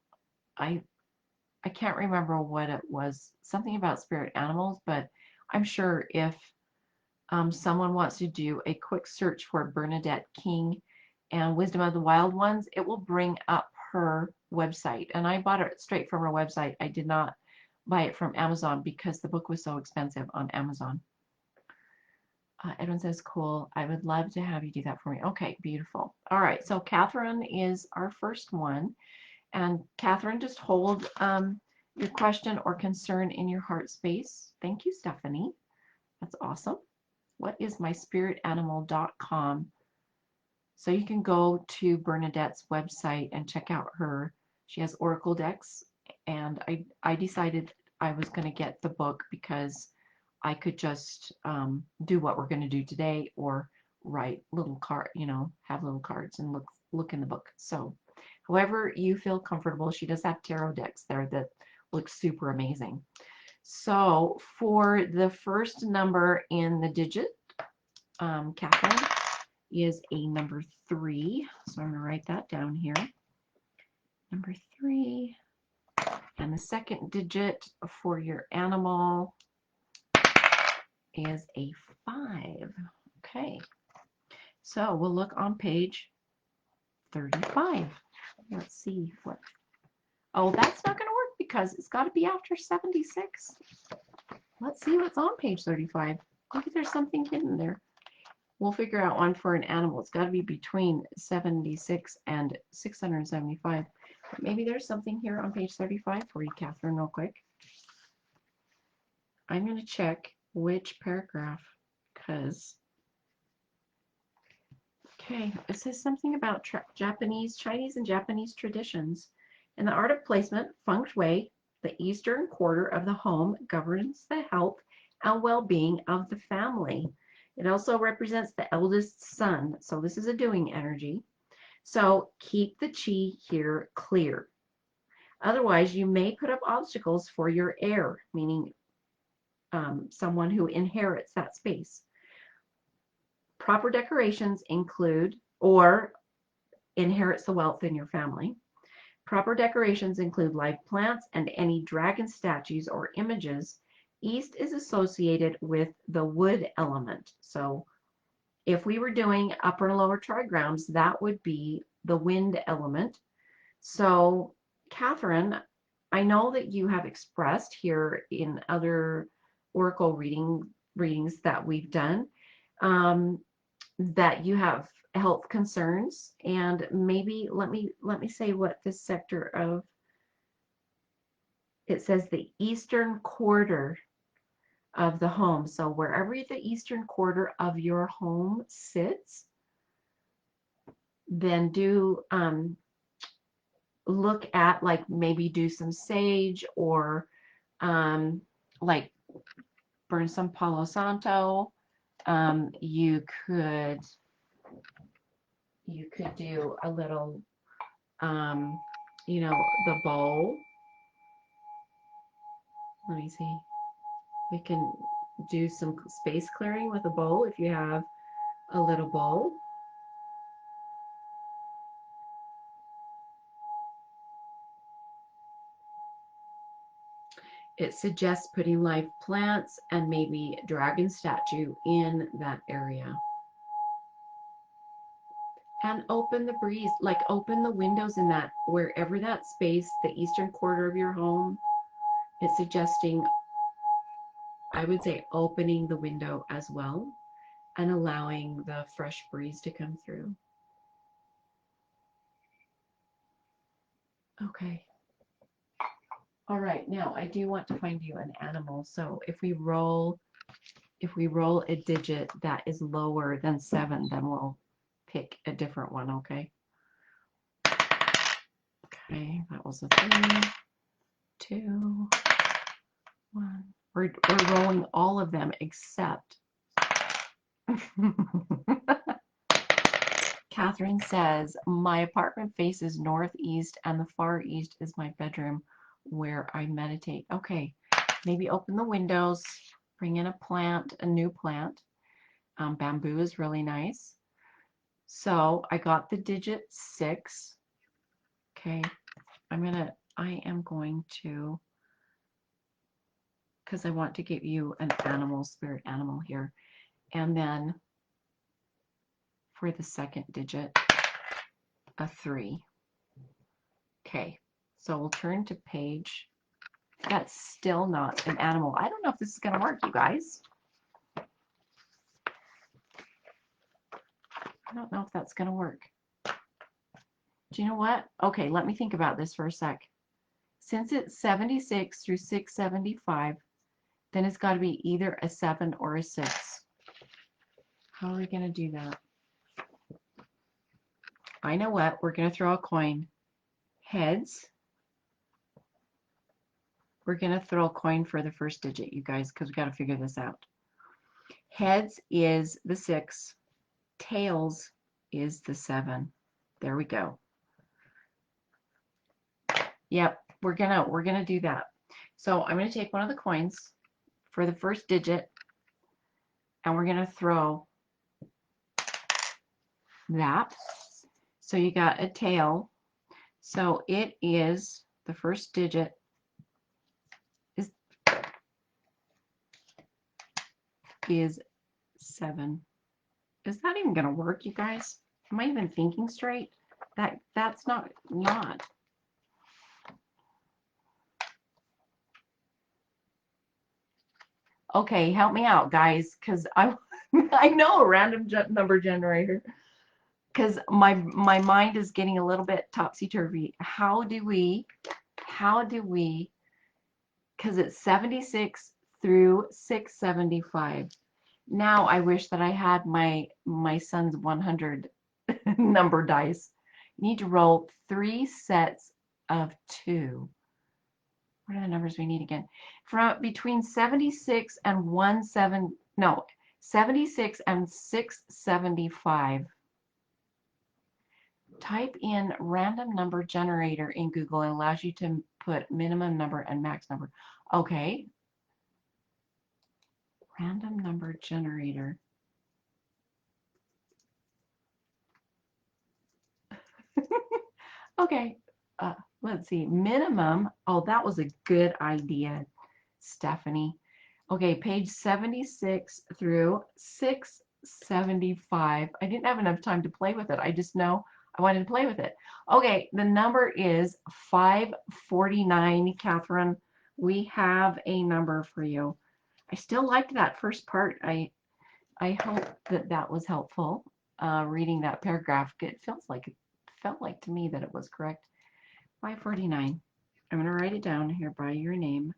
I can't remember what it was. Something about spirit animals, but I'm sure if someone wants to do a quick search for Bernadette King and Wisdom of the Wild Ones, it will bring up her website. And I bought it straight from her website. I did not buy it from Amazon because the book was so expensive on Amazon. Edwin says, cool. I would love to have you do that for me. Okay, beautiful. All right, so Catherine is our first one. And Catherine, just hold your question or concern in your heart space. Thank you, Stephanie. That's awesome. What is myspiritanimal.com? So you can go to Bernadette's website and check out she has oracle decks. And I decided I was going to get the book because I could just do what we're going to do today, or write little have little cards and look in the book. So however you feel comfortable. She does have tarot decks there that look super amazing. So for the first number in the digit, Catherine, is a number 3. So I'm going to write that down here. number 3. And the second digit for your animal is a 5. Okay, so we'll look on page 35. Let's see what. Oh, that's not going to work because it's got to be after 76. Let's see what's on page 35. Maybe there's something hidden there. We'll figure out one for an animal. It's got to be between 76 and 675. But maybe there's something here on page 35 for you, Catherine, real quick. I'm going to check which paragraph because, okay, it says something about Chinese and Japanese traditions. In the art of placement, feng shui, the eastern quarter of the home governs the health and well-being of the family. It also represents the eldest son, so this is a doing energy. So keep the chi here clear. Otherwise, you may put up obstacles for your heir, meaning someone who inherits that space. Proper decorations include, or inherits the wealth in your family. Proper decorations include live plants and any dragon statues or images. East is associated with the wood element. So if we were doing upper and lower trigrams, that would be the wind element. So Catherine, I know that you have expressed here in other oracle readings that we've done that you have health concerns, and maybe let me say what this sector of, it says the eastern quarter of the home. So wherever the eastern quarter of your home sits, then do look at, like, maybe do some sage or like burn some Palo Santo. You could do a little you know, the bowl. Let me see. We can do some space clearing with a bowl if you have a little bowl. It suggests putting live plants and maybe dragon statue in that area. And open the breeze, like open the windows in that, wherever that space, the eastern quarter of your home, it's suggesting, I would say, opening the window as well and allowing the fresh breeze to come through. Okay. All right, now I do want to find you an animal. So if we roll a digit that is lower than 7, then we'll pick a different one, okay? Okay, that was a 3, 2, 1. We're rolling all of them except Catherine says, my apartment faces northeast and the far east is my bedroom where I meditate. Okay, maybe open the windows, bring in a plant, a new plant. Bamboo is really nice. So I got the digit 6. Okay, I am going to, because I want to give you an animal, spirit animal here. And then for the second digit, a 3. Okay, so we'll turn to page. That's still not an animal. I don't know if this is going to work, you guys. I don't know if that's going to work. Do you know what? Okay, let me think about this for a sec. Since it's 76 through 675, then it's got to be either a 7 or a 6. How are we going to do that? I know what. We're going to throw a coin. Heads. We're going to throw a coin for the first digit, you guys, because we got to figure this out. Heads is the 6. Tails is the 7. There we go. Yep, we're gonna do that. So I'm gonna take one of the coins for the first digit, and we're gonna throw that. So you got a tail. So it is, the first digit is 7. Is that even going to work, you guys? Am I even thinking straight? That's not. Okay, help me out, guys, because I I know a random number generator, because my mind is getting a little bit topsy-turvy. How do we, because it's 76 through 675. Now I wish that I had my son's 100 number dice. You need to roll 3 sets of 2. What are the numbers we need again? From between 76 and 76 and 675. Type in random number generator in Google and allows you to put minimum number and max number. Okay. Random number generator. Okay. Let's see. Minimum. Oh, that was a good idea, Stephanie. Okay, page 76 through 675. I didn't have enough time to play with it. I just know I wanted to play with it. Okay, the number is 549, Catherine. We have a number for you. I still liked that first part. I hope that was helpful. Reading that paragraph, it felt like to me that it was correct. 549. I'm going to write it down here by your name.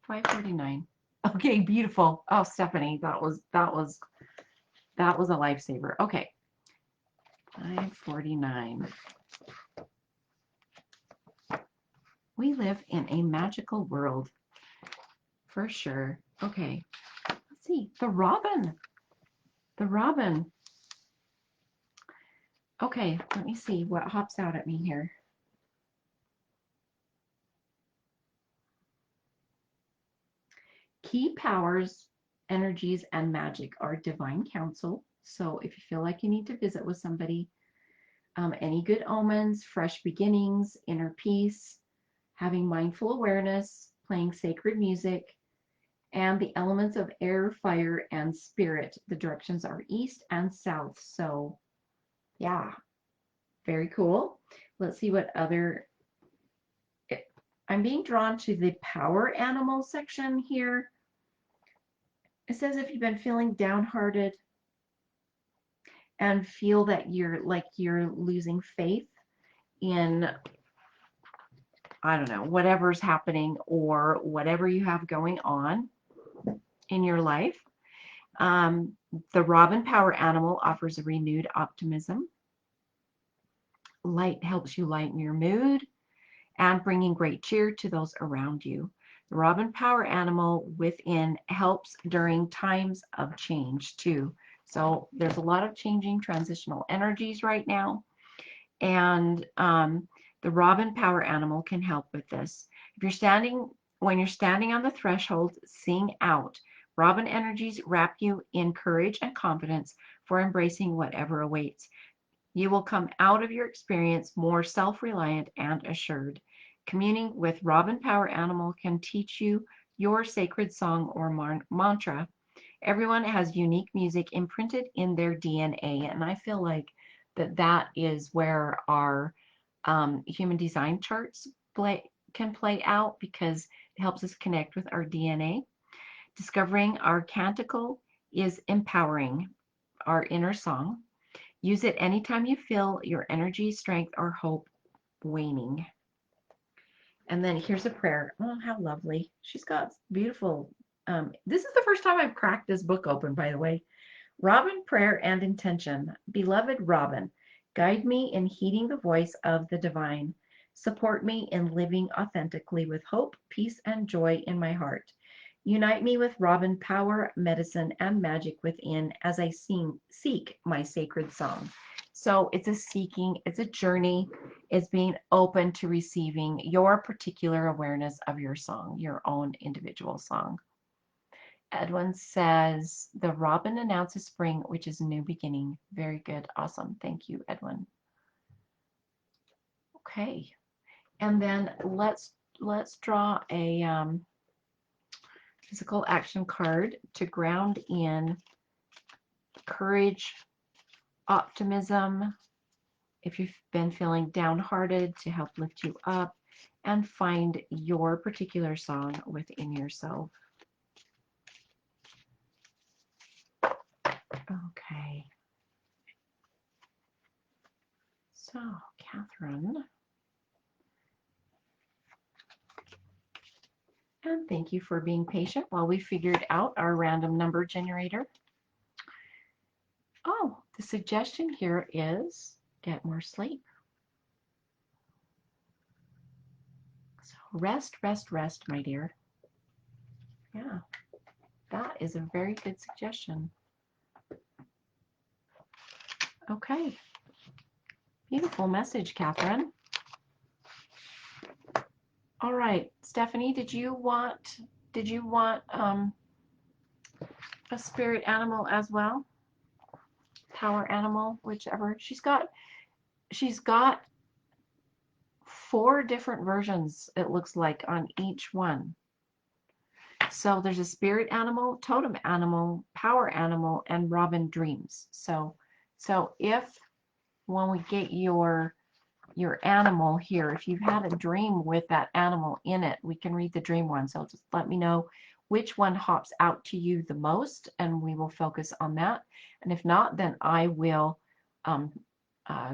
549. Okay, beautiful. Oh, Stephanie, that was a lifesaver. Okay. 549. We live in a magical world. For sure. Okay. Let's see. The robin. The robin. Okay, let me see what hops out at me here. Key powers, energies, and magic are divine counsel. So if you feel like you need to visit with somebody, any good omens, fresh beginnings, inner peace, having mindful awareness, playing sacred music, and the elements of air, fire, and spirit. The directions are east and south. So yeah, very cool. Let's see what other, I'm being drawn to the power animal section here. It says if you've been feeling downhearted and feel that you're losing faith in, I don't know, whatever's happening or whatever you have going on in your life, the robin power animal offers a renewed optimism. Light helps you lighten your mood and bringing great cheer to those around you. The robin power animal within helps during times of change too. So there's a lot of changing transitional energies right now, and the robin power animal can help with this. When you're standing on the threshold, sing out. Robin energies wrap you in courage and confidence for embracing whatever awaits. You will come out of your experience more self-reliant and assured. Communing with robin power animal can teach you your sacred song or mantra. Everyone has unique music imprinted in their DNA, and I feel like that is where our human design charts can play out, because it helps us connect with our DNA. Discovering our canticle is empowering our inner song. Use it anytime you feel your energy, strength, or hope waning. And then here's a prayer. Oh, how lovely. She's got beautiful. This is the first time I've cracked this book open, by the way. Robin, prayer and intention. Beloved Robin, guide me in heeding the voice of the divine. Support me in living authentically with hope, peace, and joy in my heart. Unite me with Robin power, medicine, and magic within as I seek my sacred song. So it's a seeking, it's a journey, it's being open to receiving your particular awareness of your song, your own individual song. Edwin says, the robin announces spring, which is a new beginning. Very good. Awesome. Thank you, Edwin. Okay, and then let's draw a physical action card to ground in courage, optimism, if you've been feeling downhearted, to help lift you up, and find your particular song within yourself. Okay. So, Catherine, and thank you for being patient while we figured out our random number generator. Oh, the suggestion here is get more sleep. So rest, rest, rest, my dear. Yeah, that is a very good suggestion. Okay. Beautiful message, Catherine. All right, Stephanie, did you want a spirit animal as well? Power animal, whichever. She's got 4 different versions, it looks like, on each one. So there's a spirit animal, totem animal, power animal, and Robin Dreams. So if when we get your animal here, if you've had a dream with that animal in it, we can read the dream one. So just let me know which one hops out to you the most, and we will focus on that. And if not, then I will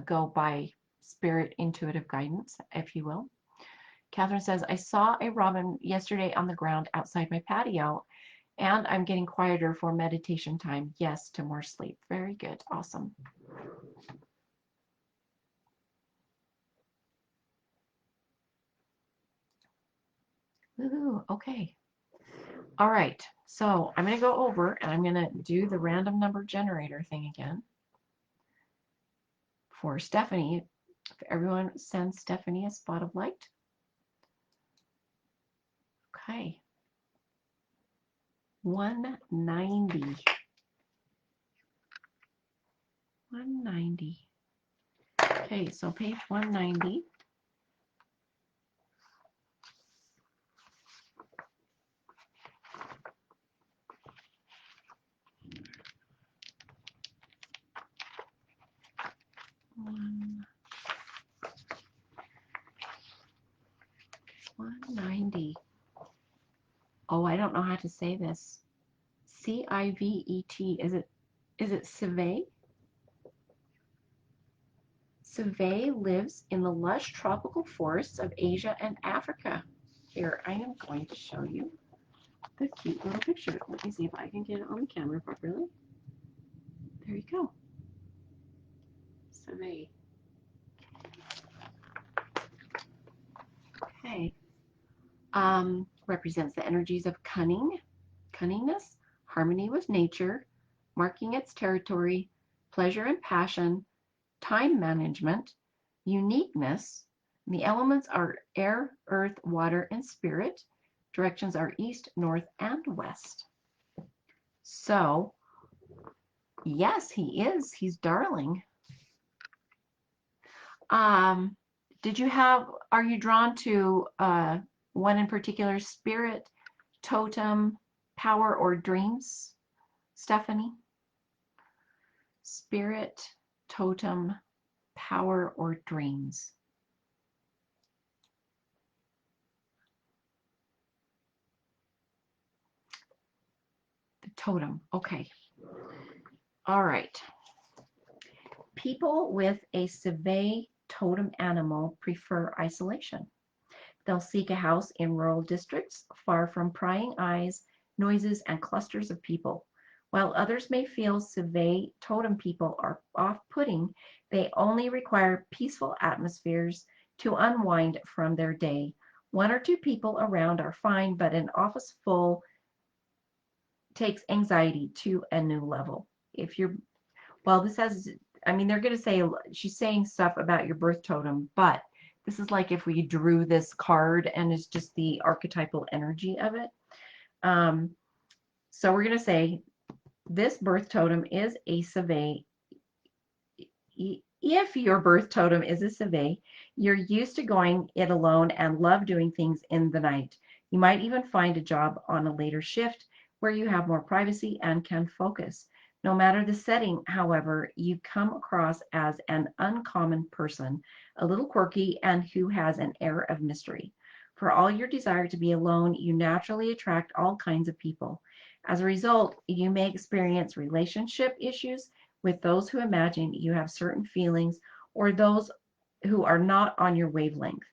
go by spirit intuitive guidance, if you will. Catherine says, I saw a robin yesterday on the ground outside my patio, and I'm getting quieter for meditation time. Yes, to more sleep. Very good. Awesome. Ooh, okay. All right. So I'm going to go over and I'm going to do the random number generator thing again for Stephanie. If everyone sends Stephanie a spot of light. Okay. 190. 190. Okay, so page 190. One 190. Oh, I don't know how to say this. Civet. Is it civet? Civet lives in the lush tropical forests of Asia and Africa. Here, I am going to show you the cute little picture. Let me see if I can get it on the camera properly. There you go. Civet. Okay. Represents the energies of cunningness, harmony with nature, marking its territory, pleasure and passion, time management, uniqueness. The elements are air, earth, water, and spirit. Directions are east, north, and west. So, yes, he is. He's darling. Are you drawn to one in particular, spirit, totem, power, or dreams, Stephanie? Spirit, totem, power, or dreams? The totem. Okay. All right. People with a civet totem animal prefer isolation. They'll seek a house in rural districts, far from prying eyes, noises, and clusters of people. While others may feel civet totem people are off-putting, they only require peaceful atmospheres to unwind from their day. 1 or 2 people around are fine, but an office full takes anxiety to a new level. This has, they're going to say, she's saying stuff about your birth totem, but this is like if we drew this card and it's just the archetypal energy of it. So we're going to say this birth totem is a civet. If your birth totem is a Civet, you're used to going it alone and love doing things in the night. You might even find a job on a later shift where you have more privacy and can focus. No matter the setting, however, you come across as an uncommon person, a little quirky, and who has an air of mystery. For all your desire to be alone, you naturally attract all kinds of people. As a result, you may experience relationship issues with those who imagine you have certain feelings or those who are not on your wavelength.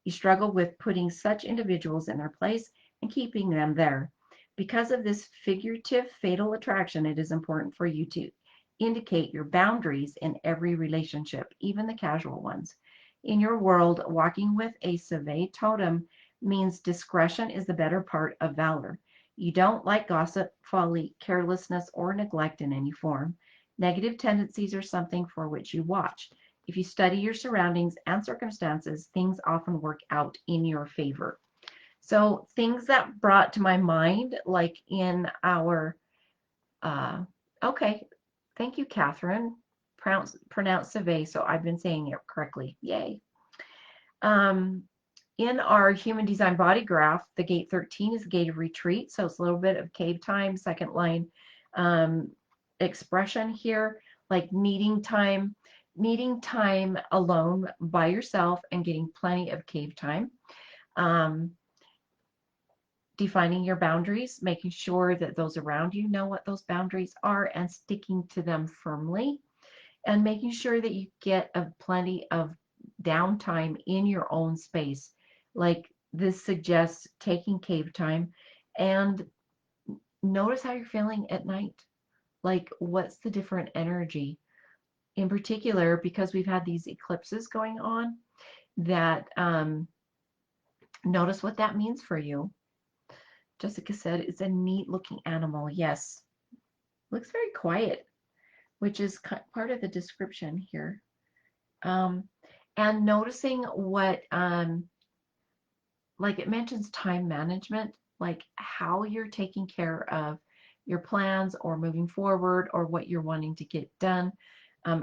You struggle with putting such individuals in their place and keeping them there. Because of this figurative fatal attraction, it is important for you to indicate your boundaries in every relationship, even the casual ones. In your world, walking with a Civet totem means discretion is the better part of valor. You don't like gossip, folly, carelessness, or neglect in any form. Negative tendencies are something for which you watch. If you study your surroundings and circumstances, things often work out in your favor. So things that brought to my mind, like in our, uh, okay, thank you, Catherine. Pronounce Civet, so I've been saying it correctly. Yay. Um, in our human design body graph, the gate 13 is the gate of retreat. So it's a little bit of cave time, second line um, expression here, like needing time alone by yourself and getting plenty of cave time. Um, Defining your boundaries, making sure that those around you know what those boundaries are and sticking to them firmly, and making sure that you get plenty of downtime in your own space. Like this suggests taking cave time and notice how you're feeling at night. Like what's the different energy? In particular, because we've had these eclipses going on, that notice what that means for you. Jessica said it's a neat looking animal. Yes, looks very quiet, which is part of the description here. Um, and noticing what, like it mentions time management, like how you're taking care of your plans or moving forward or what you're wanting to get done,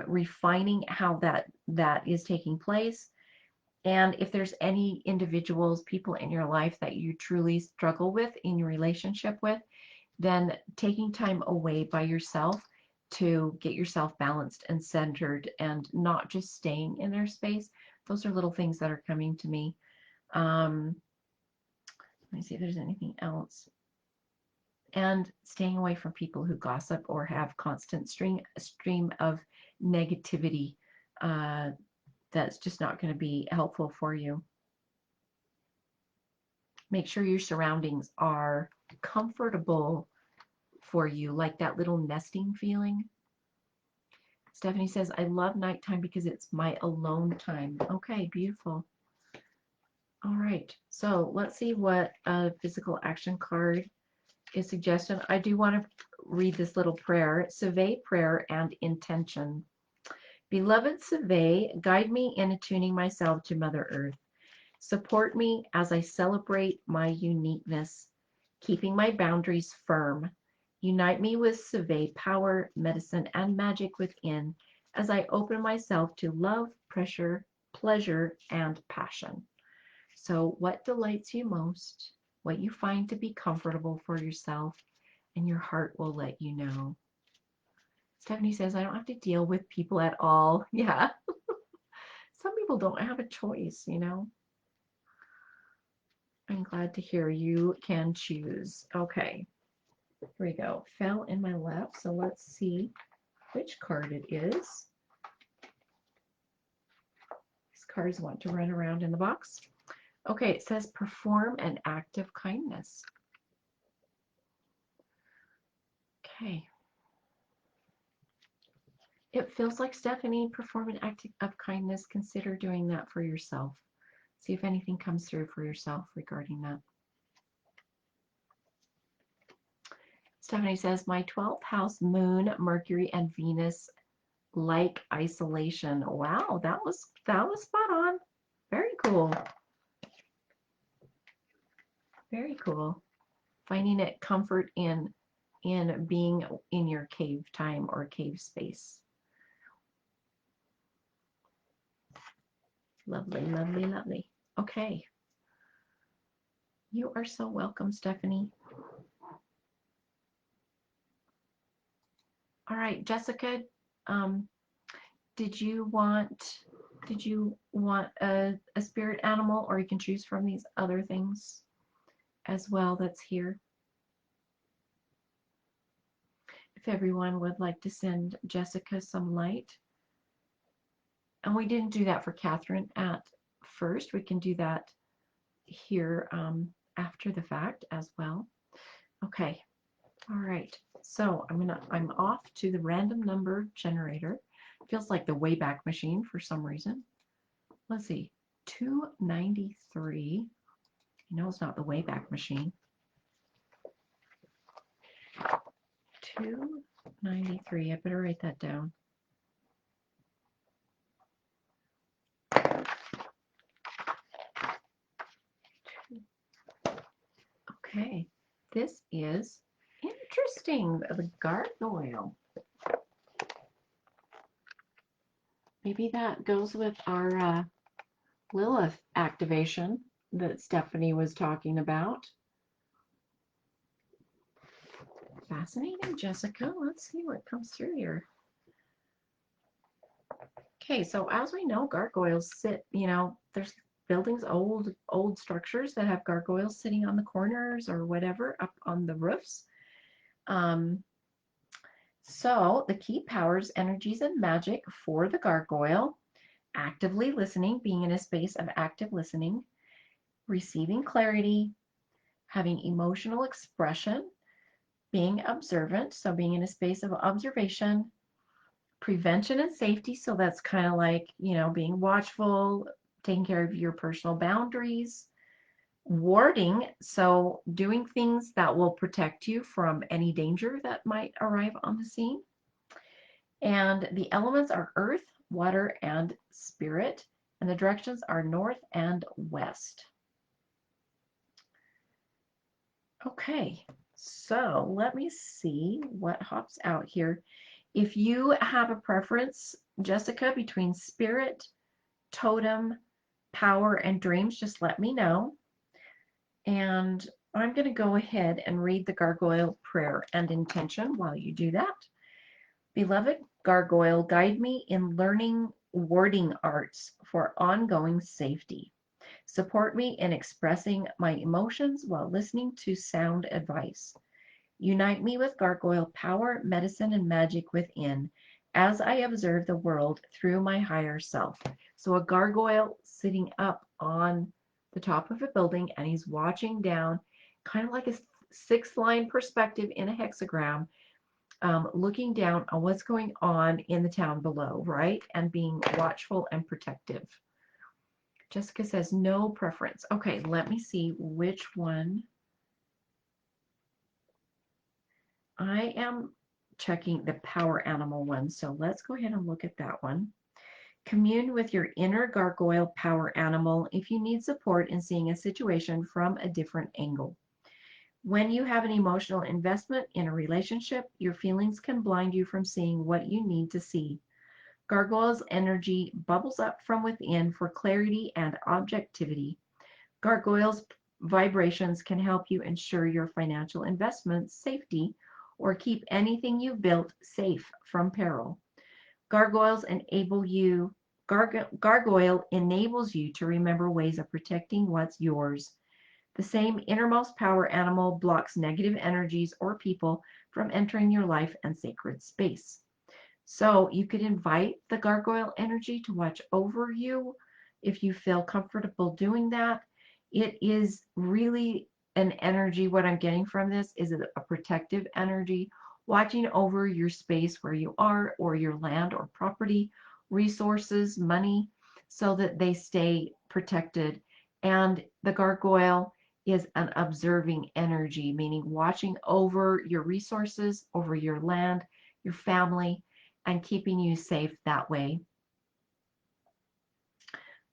refining how that is taking place. And if there's any individuals, people in your life that you truly struggle with in your relationship with, then taking time away by yourself to get yourself balanced and centered and not just staying in their space. Those are little things that are coming to me. Let me see if there's anything else. And staying away from people who gossip or have constant stream of negativity. That's just not going to be helpful for you. Make sure your surroundings are comfortable for you, like that little nesting feeling. Stephanie says, I love nighttime because it's my alone time. Okay, beautiful. All right, so let's see what a physical action card is suggestion. I do want to read this little prayer. Civet prayer and intention. Beloved Civet, guide me in attuning myself to Mother Earth. Support me as I celebrate my uniqueness, keeping my boundaries firm. Unite me with Civet power, medicine, and magic within as I open myself to love, pleasure, and passion. So what delights you most? What you find to be comfortable for yourself, and your heart will let you know. Stephanie says, I don't have to deal with people at all. Yeah. Some people don't have a choice, you know. I'm glad to hear you can choose. Okay. Here we go. Fell in my lap. So let's see which card it is. These cards want to run around in the box. Okay, it says perform an act of kindness. Okay. It feels like, Stephanie, perform an act of kindness. Consider doing that for yourself. See if anything comes through for yourself regarding that. Stephanie says, my 12th house, Moon, Mercury, and Venus like isolation. Wow, that was spot on. Very cool. Very cool. Finding it comfort in being in your cave time or cave space. Lovely, lovely, lovely. Okay. You are so welcome, Stephanie. All right, Jessica, um, did you want a spirit animal, or you can choose from these other things as well that's here? If everyone would like to send Jessica some light. And we didn't do that for Catherine at first. We can do that here after the fact as well. Okay. All right. So I'm off to the random number generator. It feels like the Wayback Machine for some reason. Let's see. 293. No, it's not the Wayback Machine. 293. I better write that down. Okay. This is interesting. The gargoyle. Maybe that goes with our Lilith activation that Stephanie was talking about. Fascinating, Jessica. Let's see what comes through here. Okay, so as we know, gargoyles sit, there's buildings, old structures that have gargoyles sitting on the corners or whatever up on the roofs. So the key powers, energies, and magic for the gargoyle: actively listening, being in a space of active listening, receiving clarity, having emotional expression, being observant, so being in a space of observation, prevention and safety, so that's kind of like, being watchful, taking care of your personal boundaries, warding, so doing things that will protect you from any danger that might arrive on the scene. And the elements are earth, water, and spirit, and the directions are north and west. Okay, so let me see what hops out here. If you have a preference, Jessica, between spirit, totem, power, and dreams, just let me know. And I'm going to go ahead and read the gargoyle prayer and intention while you do that. Beloved gargoyle, guide me in learning warding arts for ongoing safety. Support me in expressing my emotions while listening to sound advice. Unite me with gargoyle power, medicine, and magic within as I observe the world through my higher self. So a gargoyle sitting up on the top of a building, and he's watching down, kind of like a 6-line perspective in a hexagram, looking down on what's going on in the town below, right? And being watchful and protective. Jessica says no preference. Okay, let me see which one. I am checking the power animal one, so let's go ahead and look at that one. Commune with your inner gargoyle power animal if you need support in seeing a situation from a different angle. When you have an emotional investment in a relationship, your feelings can blind you from seeing what you need to see. Gargoyle's energy bubbles up from within for clarity and objectivity. Gargoyle's vibrations can help you ensure your financial investments' safety or keep anything you've built safe from peril. Gargoyle enables you to remember ways of protecting what's yours. The same innermost power animal blocks negative energies or people from entering your life and sacred space. So you could invite the gargoyle energy to watch over you if you feel comfortable doing that. It is really an energy. What I'm getting from this is a protective energy, watching over your space where you are, or your land or property, resources, money, so that they stay protected. And the gargoyle is an observing energy, meaning watching over your resources, over your land, your family, and keeping you safe that way.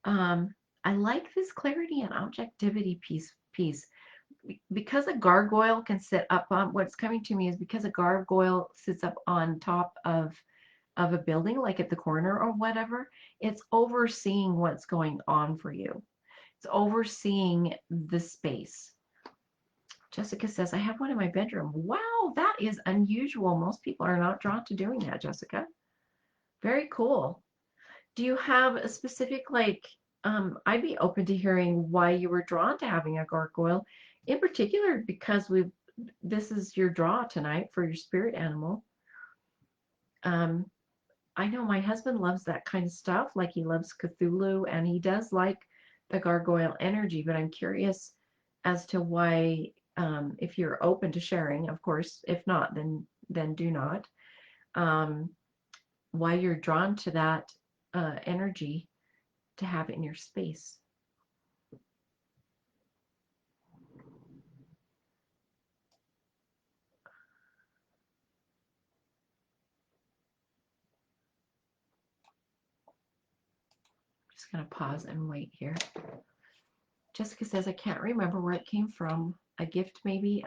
I like this clarity and objectivity piece. Because a gargoyle can sit up on, what's coming to me is because a gargoyle sits up on top of of a building, like at the corner or whatever. It's overseeing what's going on for you. It's overseeing the space. Jessica says, I have one in my bedroom. Wow, that is unusual. Most people are not drawn to doing that, Jessica. Very cool. Do you have a specific, like, I'd be open to hearing why you were drawn to having a gargoyle, in particular because this is your draw tonight for your spirit animal. I know my husband loves that kind of stuff, like he loves Cthulhu, and he does like the gargoyle energy, but I'm curious as to why, if you're open to sharing, of course. If not, then do not. Why you're drawn to that energy to have in your space. Just going to pause and wait here. Jessica says, I can't remember where it came from. A gift maybe.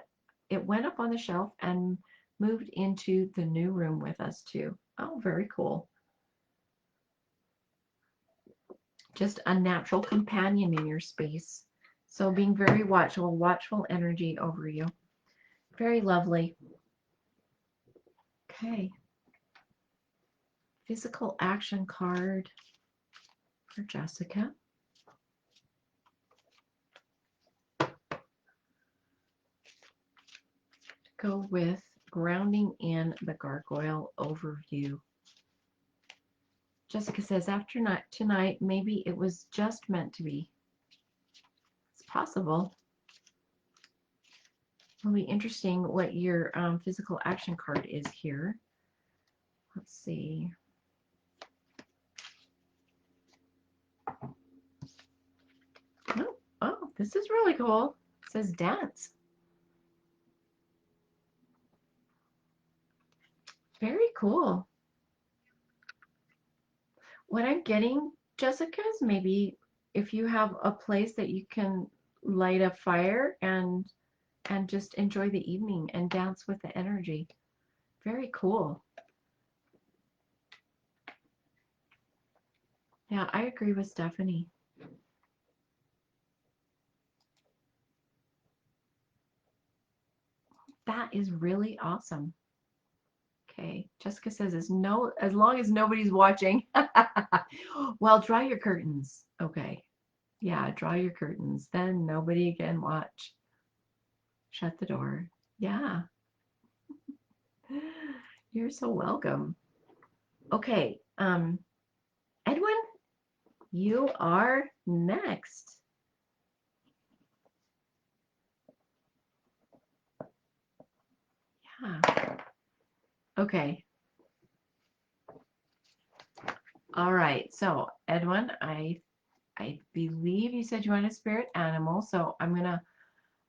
It went up on the shelf and moved into the new room with us too. Oh, very cool. Just a natural companion in your space. So being very watchful energy over you. Very lovely. Okay. Physical action card for Jessica. Go with grounding in the gargoyle overview. Jessica says, after tonight, maybe it was just meant to be. It's possible. It'll be interesting what your physical action card is here. Let's see. Oh, this is really cool. It says dance. Very cool. What I'm getting, Jessica, is maybe if you have a place that you can light a fire and just enjoy the evening and dance with the energy. Very cool. Yeah, I agree with Stephanie. That is really awesome. Okay, Jessica says, as long as nobody's watching. Well, draw your curtains. Okay. Yeah, draw your curtains. Then nobody can watch. Shut the door. Yeah. You're so welcome. Okay, Edwin, you are next. Yeah. Okay. All right. So, Edwin, I believe you said you want a spirit animal. So I'm gonna,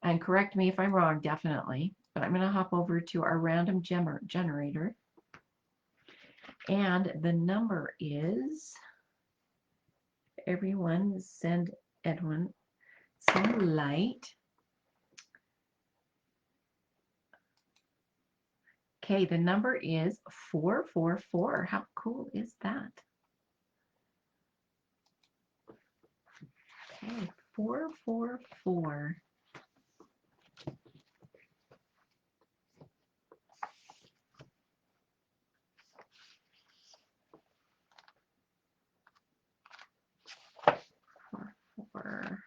and correct me if I'm wrong, definitely. But I'm gonna hop over to our random generator, and the number is. Everyone, send Edwin some light. Okay, the number is 444. How cool is that? Okay, 444. Four.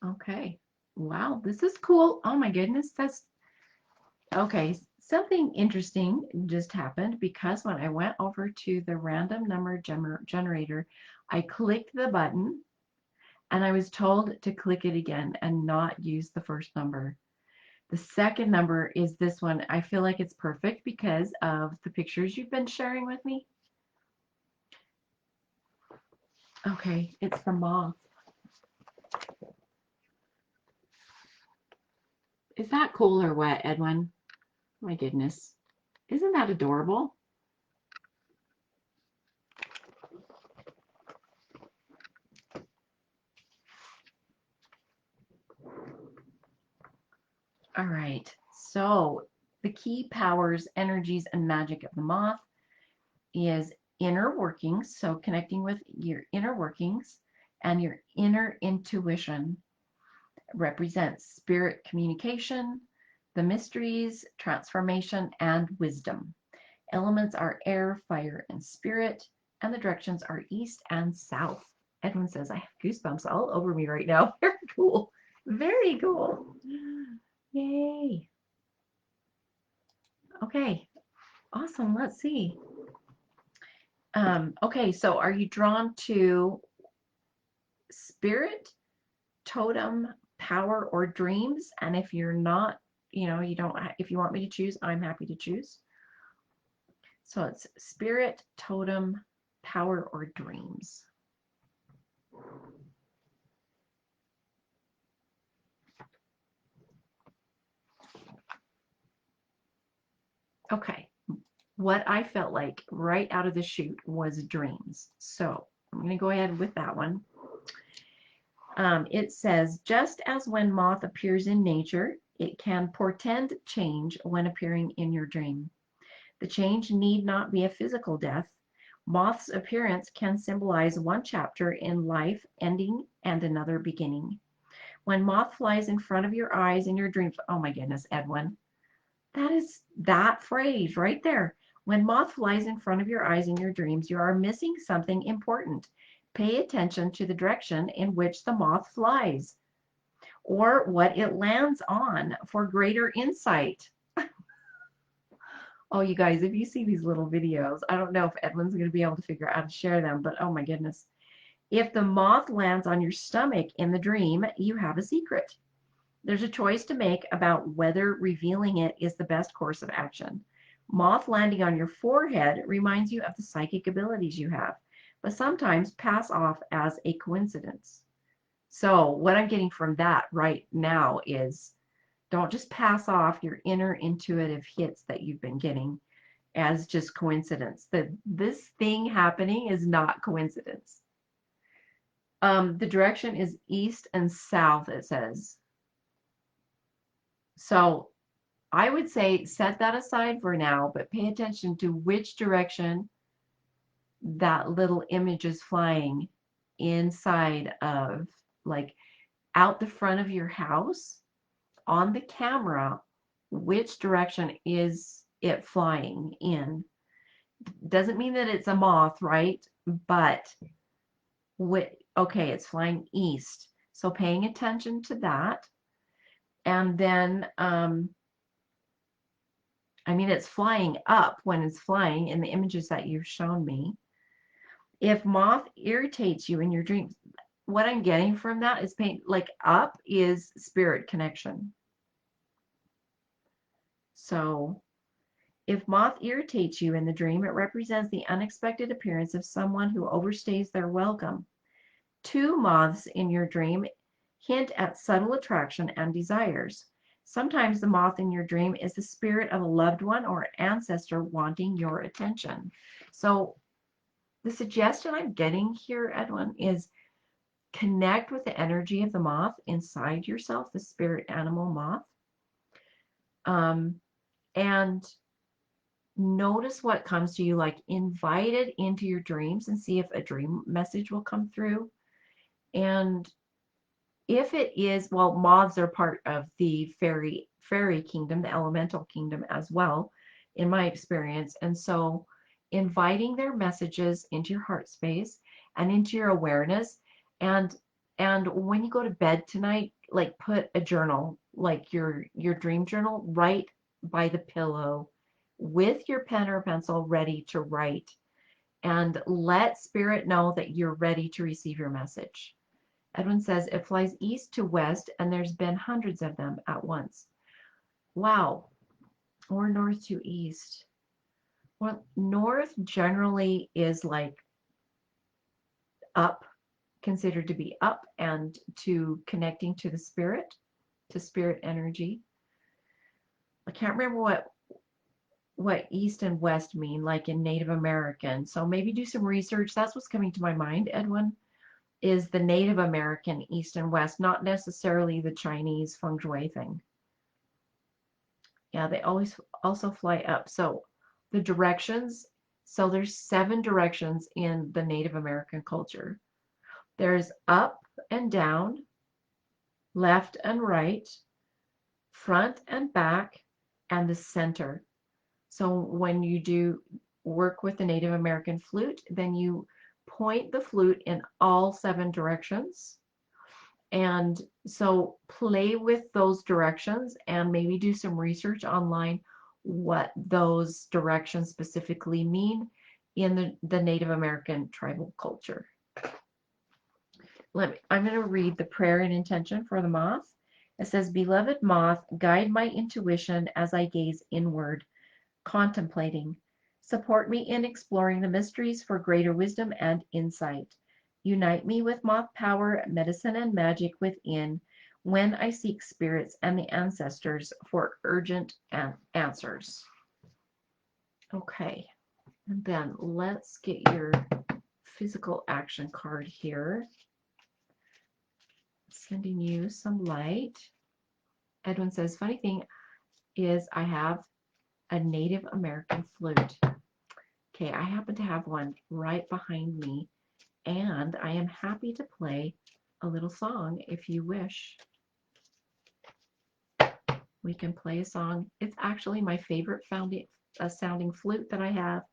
Okay. Wow, this is cool. Oh my goodness, that's okay. Something interesting just happened because when I went over to the random number generator, I clicked the button and I was told to click it again and not use the first number. The second number is this one. I feel like it's perfect because of the pictures you've been sharing with me. Okay, it's the moth. Is that cool or what, Edwin? My goodness. Isn't that adorable? All right. So the key powers, energies, and magic of the moth is inner workings. So connecting with your inner workings and your inner intuition represents spirit communication, the mysteries, transformation, and wisdom. Elements are air, fire, and spirit, and the directions are east and south. Edwin says, I have goosebumps all over me right now. Very cool. Very cool. Yay. Okay. Awesome. Let's see. Okay, so are you drawn to spirit, totem, power, or dreams? And if you're not, you don't, if you want me to choose, I'm happy to choose. So it's spirit, totem, power, or dreams. Okay, what I felt like right out of the chute was dreams. So I'm going to go ahead with that one. It says, just as when moth appears in nature, it can portend change when appearing in your dream. The change need not be a physical death. Moth's appearance can symbolize one chapter in life ending and another beginning. When moth flies in front of your eyes in your dreams, oh my goodness, Edwin, that is that phrase right there. When moth flies in front of your eyes in your dreams, you are missing something important. Pay attention to the direction in which the moth flies or what it lands on for greater insight. Oh, you guys, if you see these little videos, I don't know if Edwin's going to be able to figure out how to share them, but oh my goodness. If the moth lands on your stomach in the dream, you have a secret. There's a choice to make about whether revealing it is the best course of action. Moth landing on your forehead reminds you of the psychic abilities you have, but sometimes pass off as a coincidence. So what I'm getting from that right now is don't just pass off your inner intuitive hits that you've been getting as just coincidence. This thing happening is not coincidence. The direction is east and south, it says. So I would say set that aside for now, but pay attention to which direction that little image is flying inside of, like out the front of your house on the camera. Which direction is it flying in? Doesn't mean that it's a moth, right? But okay, it's flying east. So paying attention to that. And then, I mean, it's flying up when it's flying in the images that you've shown me. If moth irritates you in your dreams, what I'm getting from that is pain, like up is spirit connection. So if moth irritates you in the dream, it represents the unexpected appearance of someone who overstays their welcome. Two moths in your dream hint at subtle attraction and desires. Sometimes the moth in your dream is the spirit of a loved one or ancestor wanting your attention. So the suggestion I'm getting here, Edwin, is connect with the energy of the moth inside yourself, the spirit animal moth, and notice what comes to you, like invite it into your dreams and see if a dream message will come through. And if it is, well, moths are part of the fairy kingdom, the elemental kingdom as well, in my experience. And so inviting their messages into your heart space and into your awareness, and when you go to bed tonight, like put a journal, like your dream journal, right by the pillow with your pen or pencil ready to write, and let spirit know that you're ready to receive your message. Edwin says it flies east to west, and there's been hundreds of them at once. Wow. Or north to east. Well, north generally is like up, considered to be up and to connecting to the spirit, to spirit energy. I can't remember what East and West mean, like in Native American. So maybe do some research. That's what's coming to my mind, Edwin, is the Native American East and West, not necessarily the Chinese feng shui thing. Yeah, they always also fly up. So the directions, so there's 7 directions in the Native American culture. There's up and down, left and right, front and back, and the center. So when you do work with the Native American flute, then you point the flute in all 7 directions. And so play with those directions and maybe do some research online what those directions specifically mean in the Native American tribal culture. I'm going to read the prayer and intention for the moth. It says, "Beloved moth, guide my intuition as I gaze inward, contemplating. Support me in exploring the mysteries for greater wisdom and insight. Unite me with moth power, medicine, and magic within when I seek spirits and the ancestors for urgent answers." Okay, and then let's get your physical action card here. Sending you some light. Edwin says, funny thing is I have a Native American flute. Okay, I happen to have one right behind me, and I am happy to play a little song if you wish. We can play a song. It's actually my favorite sounding flute that I have,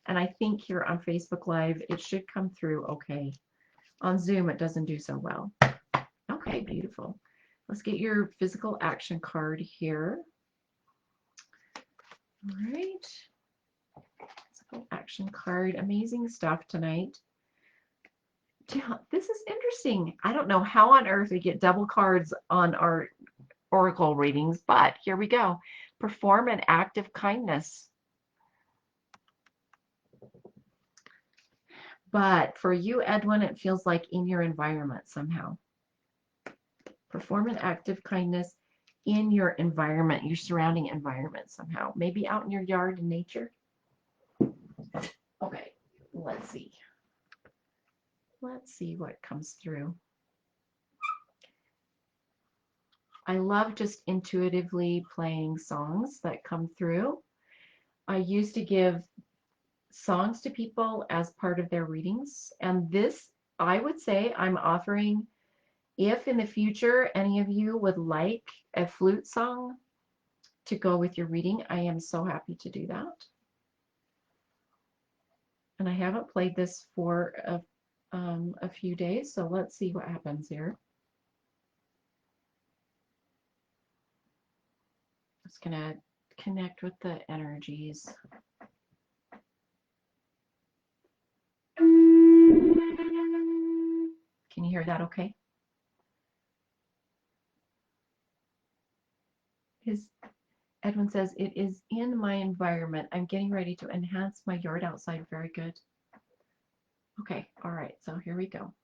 and I think here on Facebook Live it should come through okay. On Zoom it doesn't do so well. Okay, beautiful. Let's get your physical action card here. All right. Physical action card. Amazing stuff tonight. This is interesting. I don't know how on earth we get double cards on our oracle readings, but here we go. Perform an act of kindness. But for you, Edwin, it feels like in your environment somehow. Perform an act of kindness in your environment, your surrounding environment somehow. Maybe out in your yard in nature. Okay, let's see. Let's see what comes through. I love just intuitively playing songs that come through. I used to give songs to people as part of their readings, and this, I would say, I'm offering. If in the future any of you would like a flute song to go with your reading, I am so happy to do that. And I haven't played this for a few days, so let's see what happens here. Just gonna connect with the energies. Can you hear that okay? Edwin says, it is in my environment. I'm getting ready to enhance my yard outside. Very good. Okay, all right, so here we go.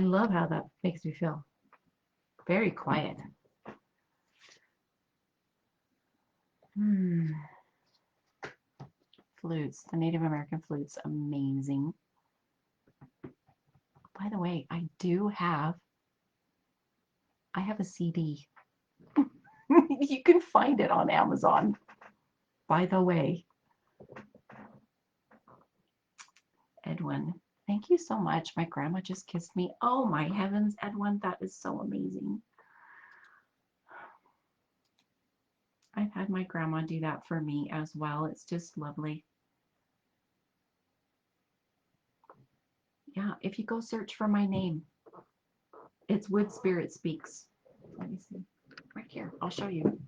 I love how that makes me feel. Very quiet. Flutes, the Native American flutes, amazing. By the way, I have a CD. You can find it on Amazon. By the way, Edwin, thank you so much. My grandma just kissed me. Oh my heavens, Edwin, that is so amazing. I've had my grandma do that for me as well. It's just lovely. Yeah, if you go search for my name, it's Wood Spirit Speaks. Let me see. Right here. I'll show you.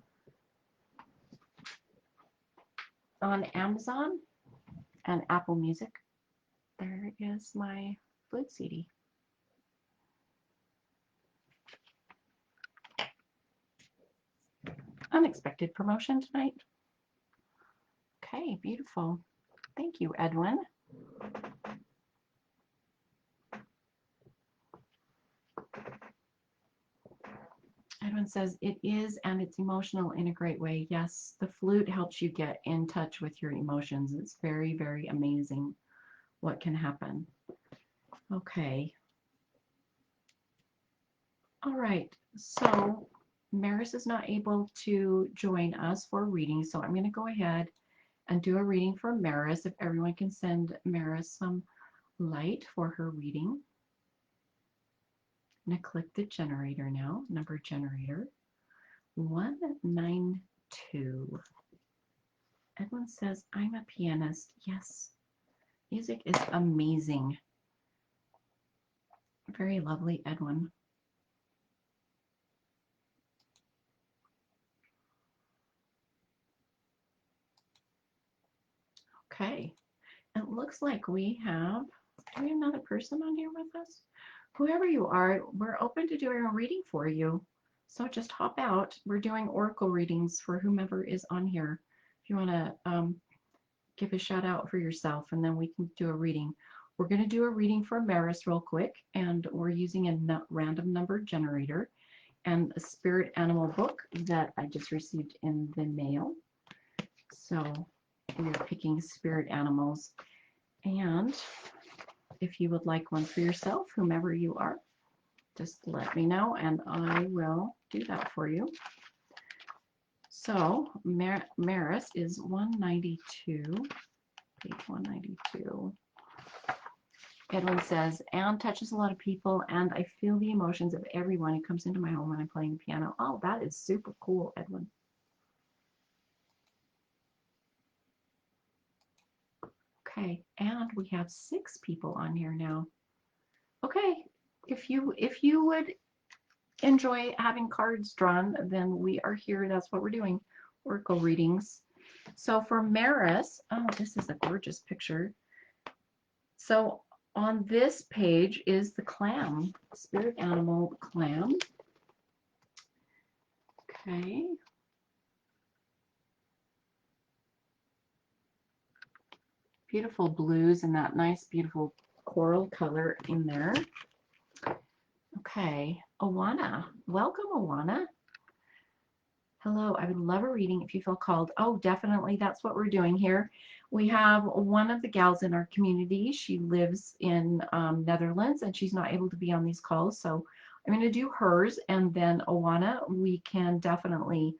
On Amazon and Apple Music, there is my flute CD. Unexpected promotion tonight. Okay, beautiful. Thank you, Edwin. Edwin says it is, and it's emotional in a great way. Yes, the flute helps you get in touch with your emotions. It's very, very amazing what can happen. Okay. All right. So Maris is not able to join us for a reading, so I'm going to go ahead and do a reading for Maris. If everyone can send Maris some light for her reading. I'm going to click the generator now, number generator 192. Edwin says, I'm a pianist. Yes, music is amazing. Very lovely, Edwin. Okay, it looks like we have another person on here with us? Whoever you are, we're open to doing a reading for you. So just hop out. We're doing oracle readings for whomever is on here. If you want to give a shout out for yourself, and then we can do a reading. We're going to do a reading for Maris real quick, and we're using a random number generator and a spirit animal book that I just received in the mail. So we're picking spirit animals, and if you would like one for yourself, whomever you are, just let me know and I will do that for you. So Maris is 192, page 192. Edwin says, Anne touches a lot of people and I feel the emotions of everyone who comes into my home when I'm playing the piano. Oh, that is super cool, Edwin. Okay, and we have 6 people on here now. Okay, if you would enjoy having cards drawn, then we are here. That's what we're doing, oracle readings. So for Maris, oh, this is a gorgeous picture. So on this page is the clam, spirit animal clam. Okay. Beautiful blues and that nice, beautiful coral color in there. Okay, Awana. Welcome, Awana. Hello, I would love a reading if you feel called. Oh, definitely, that's what we're doing here. We have one of the gals in our community. She lives in Netherlands and she's not able to be on these calls. So I'm going to do hers, and then Awana, we can definitely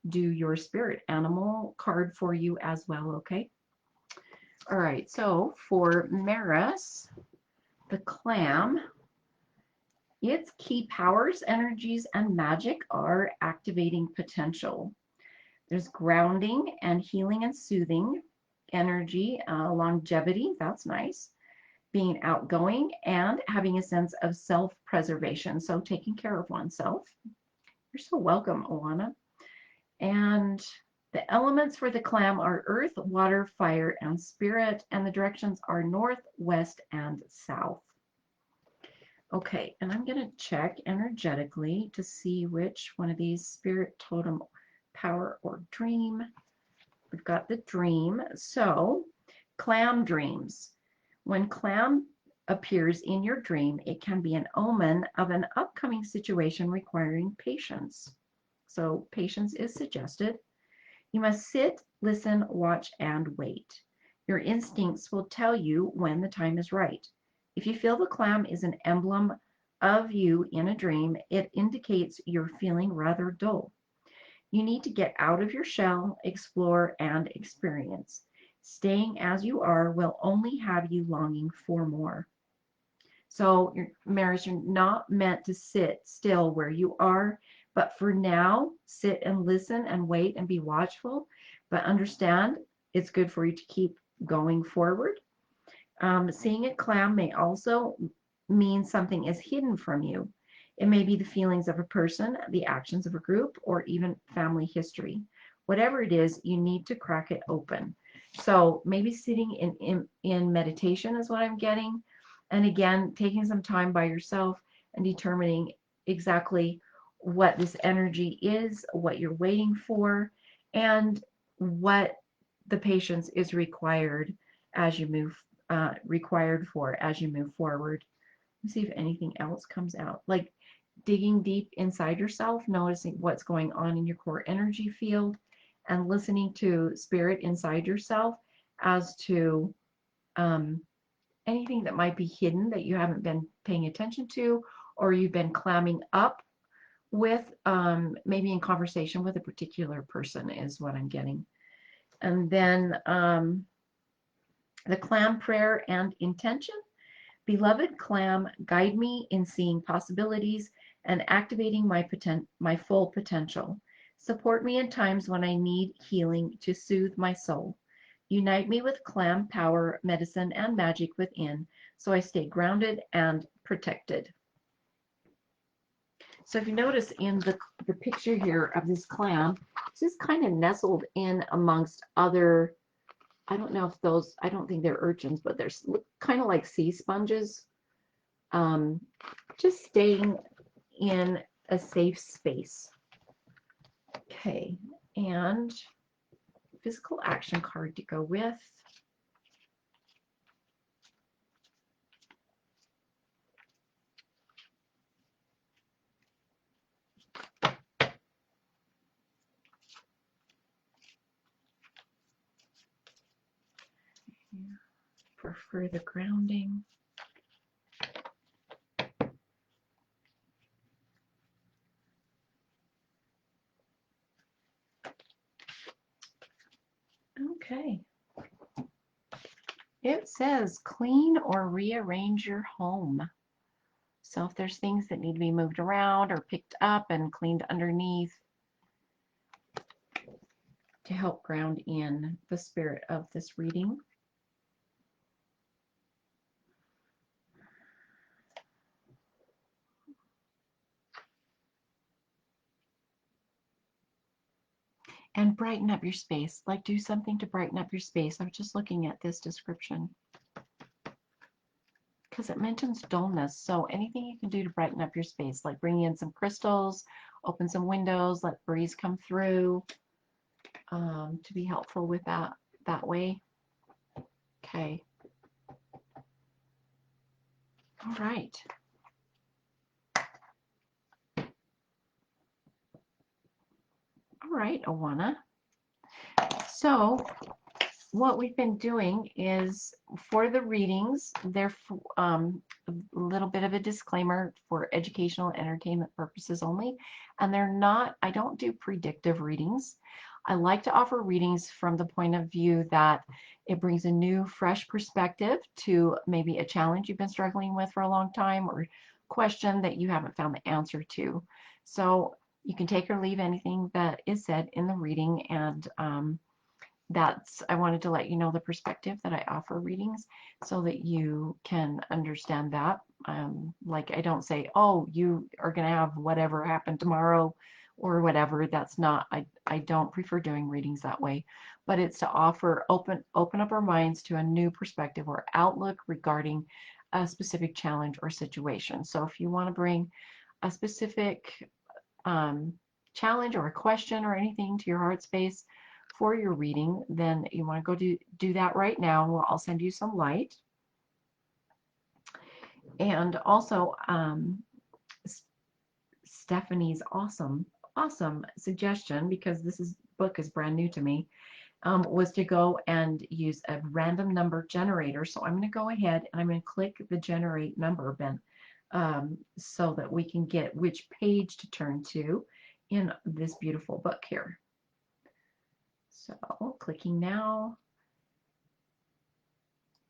do your spirit animal card for you as well, okay? All right, so for Maris, the clam, its key powers, energies, and magic are activating potential. There's grounding and healing and soothing energy, longevity, that's nice, being outgoing, and having a sense of self-preservation, so taking care of oneself. You're so welcome, Oana. And the elements for the clam are earth, water, fire, and spirit, and the directions are north, west, and south. Okay, and I'm going to check energetically to see which one of these spirit, totem, power, or dream. We've got the dream. So, clam dreams. When clam appears in your dream, it can be an omen of an upcoming situation requiring patience. So patience is suggested. You must sit, listen, watch, and wait. Your instincts will tell you when the time is right. If you feel the clam is an emblem of you in a dream, it indicates you're feeling rather dull. You need to get out of your shell, explore, and experience. Staying as you are will only have you longing for more. So, Maris, you're not meant to sit still where you are, but for now, sit and listen and wait and be watchful. But understand it's good for you to keep going forward. Seeing a clam may also mean something is hidden from you. It may be the feelings of a person, the actions of a group, or even family history. Whatever it is, you need to crack it open. So maybe sitting in meditation is what I'm getting. And again, taking some time by yourself and determining exactly what this energy is, what you're waiting for, and what the patience is required as you move as you move forward. Let's see if anything else comes out. Like digging deep inside yourself, noticing what's going on in your core energy field, and listening to spirit inside yourself as to anything that might be hidden that you haven't been paying attention to, or you've been clamming up with, maybe in conversation with a particular person is what I'm getting. And then the clam prayer and intention. Beloved clam, guide me in seeing possibilities and activating my full potential. Support me in times when I need healing to soothe my soul. Unite me with clam power, medicine, and magic within, so I stay grounded and protected. So if you notice in the picture here of this clam, this is kind of nestled in amongst other, I don't know if those, I don't think they're urchins, but they're kind of like sea sponges. Just staying in a safe space. Okay, and physical action card to go with. For further grounding. Okay. It says clean or rearrange your home. So if there's things that need to be moved around or picked up and cleaned underneath to help ground in the spirit of this reading. And brighten up your space. Like do something to brighten up your space. I was just looking at this description because it mentions dullness. So anything you can do to brighten up your space, like bring in some crystals, open some windows, let breeze come through, to be helpful with that way. Okay. All right. All right, Awana. So what we've been doing is for the readings, they're a little bit of a disclaimer for educational entertainment purposes only. And they're not, I don't do predictive readings. I like to offer readings from the point of view that it brings a new, fresh perspective to maybe a challenge you've been struggling with for a long time or question that you haven't found the answer to. So you can take or leave anything that is said in the reading, and I wanted to let you know the perspective that I offer readings so that you can understand that. Like I don't say, oh, you are going to have whatever happen tomorrow or whatever. That's not, I don't prefer doing readings that way, but it's to offer, open up our minds to a new perspective or outlook regarding a specific challenge or situation. So if you want to bring a specific challenge or a question or anything to your heart space for your reading, then you want to go do that right now. I'll send you some light. And also, Stephanie's awesome suggestion, because this book is brand new to me, was to go and use a random number generator. So I'm going to go ahead and I'm going to click the generate number bin, so that we can get which page to turn to in this beautiful book here. So clicking now,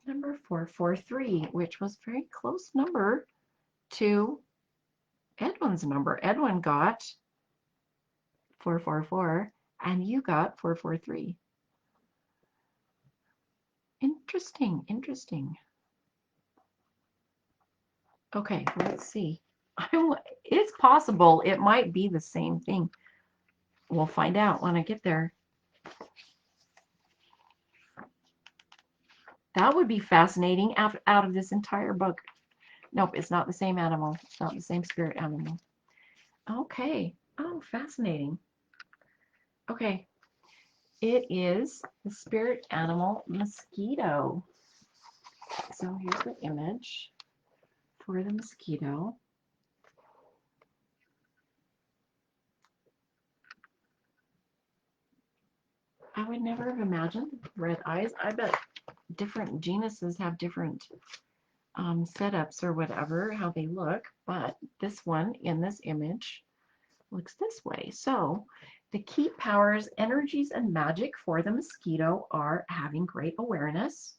number 443, which was very close number to Edwin's number. Edwin got 444 and you got 443. Interesting, interesting. Okay, let's see. It's possible it might be the same thing. We'll find out when I get there. That would be fascinating out of this entire book. Nope, it's not the same animal. It's not the same spirit animal. Okay. Oh, fascinating. Okay. It is the spirit animal mosquito. So here's the image for the mosquito. I would never have imagined red eyes. I bet different genuses have different setups or whatever, how they look, but this one in this image looks this way. So the key powers, energies, and magic for the mosquito are having great awareness,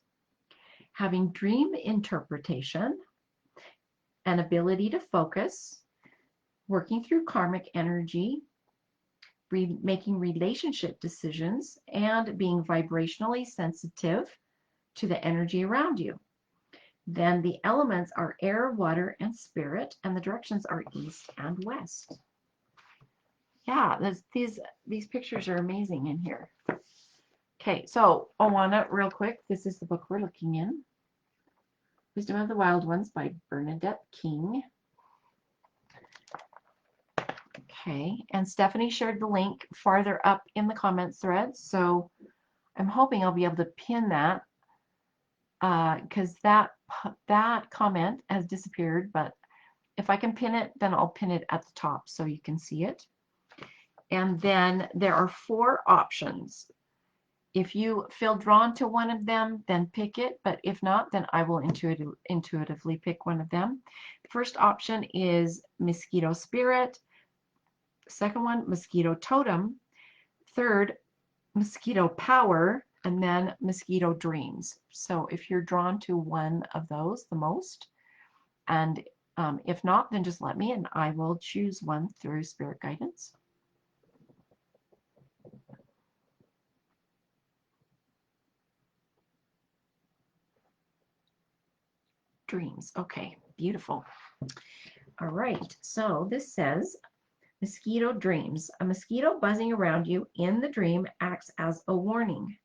having dream interpretation, an ability to focus, working through karmic energy, making relationship decisions, and being vibrationally sensitive to the energy around you. Then the elements are air, water, and spirit, and the directions are east and west. Yeah, these pictures are amazing in here. Okay, so Awana, real quick, this is the book we're looking in. Wisdom of the Wild Ones by Bernadette King. Okay, and Stephanie shared the link farther up in the comments thread, so I'm hoping I'll be able to pin that, because that comment has disappeared, but if I can pin it, then I'll pin it at the top so you can see it. And then there are 4 options. If you feel drawn to one of them, then pick it, but if not, then I will intuitively pick one of them. The first option is mosquito spirit. Second one, mosquito totem. Third, mosquito power, and then mosquito dreams. So if you're drawn to one of those the most, and if not, then just let me and I will choose one through spirit guidance. Dreams. Okay, beautiful. All right, so this says mosquito dreams. A mosquito buzzing around you in the dream acts as a warning.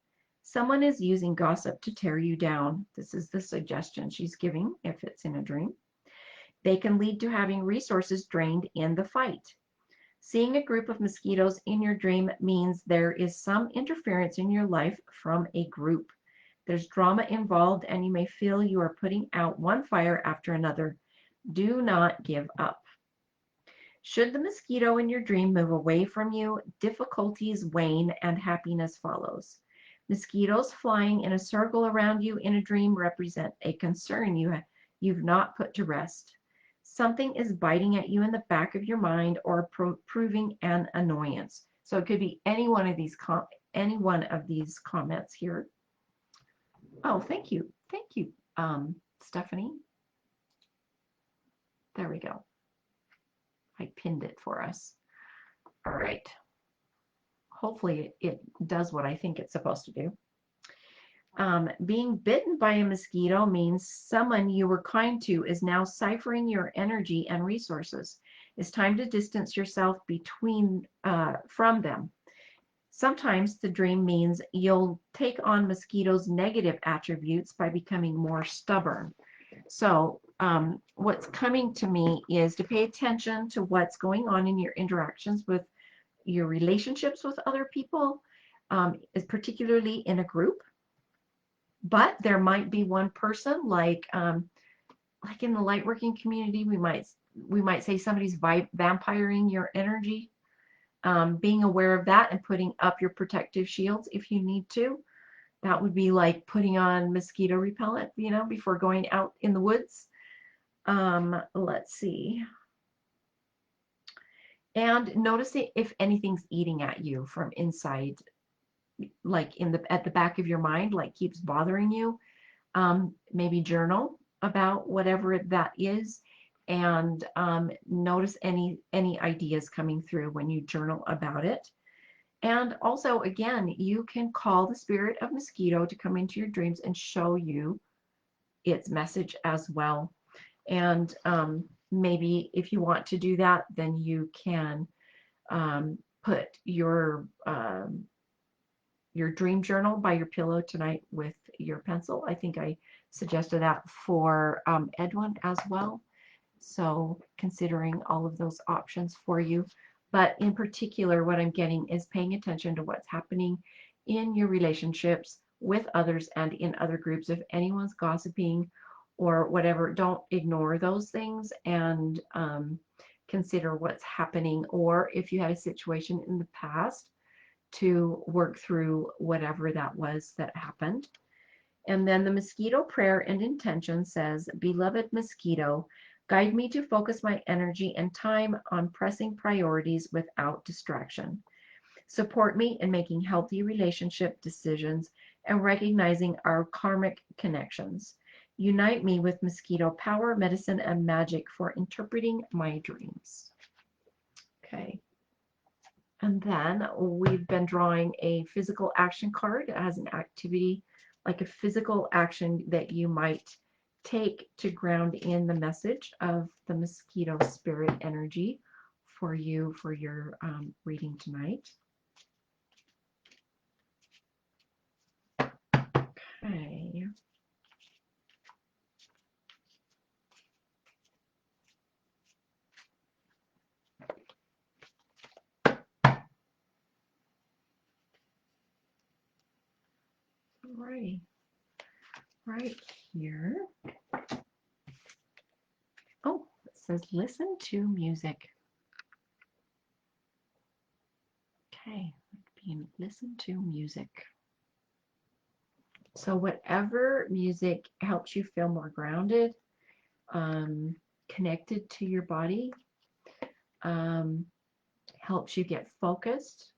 Someone is using gossip to tear you down. This is the suggestion she's giving if it's in a dream. They can lead to having resources drained in the fight. Seeing a group of mosquitoes in your dream means there is some interference in your life from a group. There's drama involved and you may feel you are putting out one fire after another. Do not give up. Should the mosquito in your dream move away from you, difficulties wane and happiness follows. Mosquitoes flying in a circle around you in a dream represent a concern you've not put to rest. Something is biting at you in the back of your mind or proving an annoyance. So it could be any one of these comments here. Oh, thank you, Stephanie. There we go. I pinned it for us. All right. Hopefully it does what I think it's supposed to do. Being bitten by a mosquito means someone you were kind to is now ciphering your energy and resources. It's time to distance yourself from them. Sometimes the dream means you'll take on mosquitoes' negative attributes by becoming more stubborn. So what's coming to me is to pay attention to what's going on in your interactions with your relationships with other people, particularly in a group. But there might be one person, like like in the light working community, we might say somebody's vampiring your energy. Being aware of that and putting up your protective shields if you need to. That would be like putting on mosquito repellent, you know, before going out in the woods. Let's see. And noticing if anything's eating at you from inside, like at the back of your mind, like keeps bothering you. Maybe journal about whatever that is, and notice any ideas coming through when you journal about it. And also, again, you can call the spirit of mosquito to come into your dreams and show you its message as well. And maybe if you want to do that, then you can put your dream journal by your pillow tonight with your pencil. I think I suggested that for Edwin as well. So considering all of those options for you. But in particular, what I'm getting is paying attention to what's happening in your relationships with others and in other groups. If anyone's gossiping or whatever, don't ignore those things and consider what's happening. Or if you had a situation in the past, to work through whatever that was that happened. And then the mosquito prayer and intention says, Beloved mosquito, guide me to focus my energy and time on pressing priorities without distraction. Support me in making healthy relationship decisions and recognizing our karmic connections. Unite me with mosquito power, medicine, and magic for interpreting my dreams. Okay. And then we've been drawing a physical action card that has an activity, like a physical action that you might take to ground in the message of the mosquito spirit energy for you for your reading tonight. Okay. Alrighty. Right here. Oh, it says listen to music. Okay, being listen to music. So whatever music helps you feel more grounded, connected to your body, helps you get focused,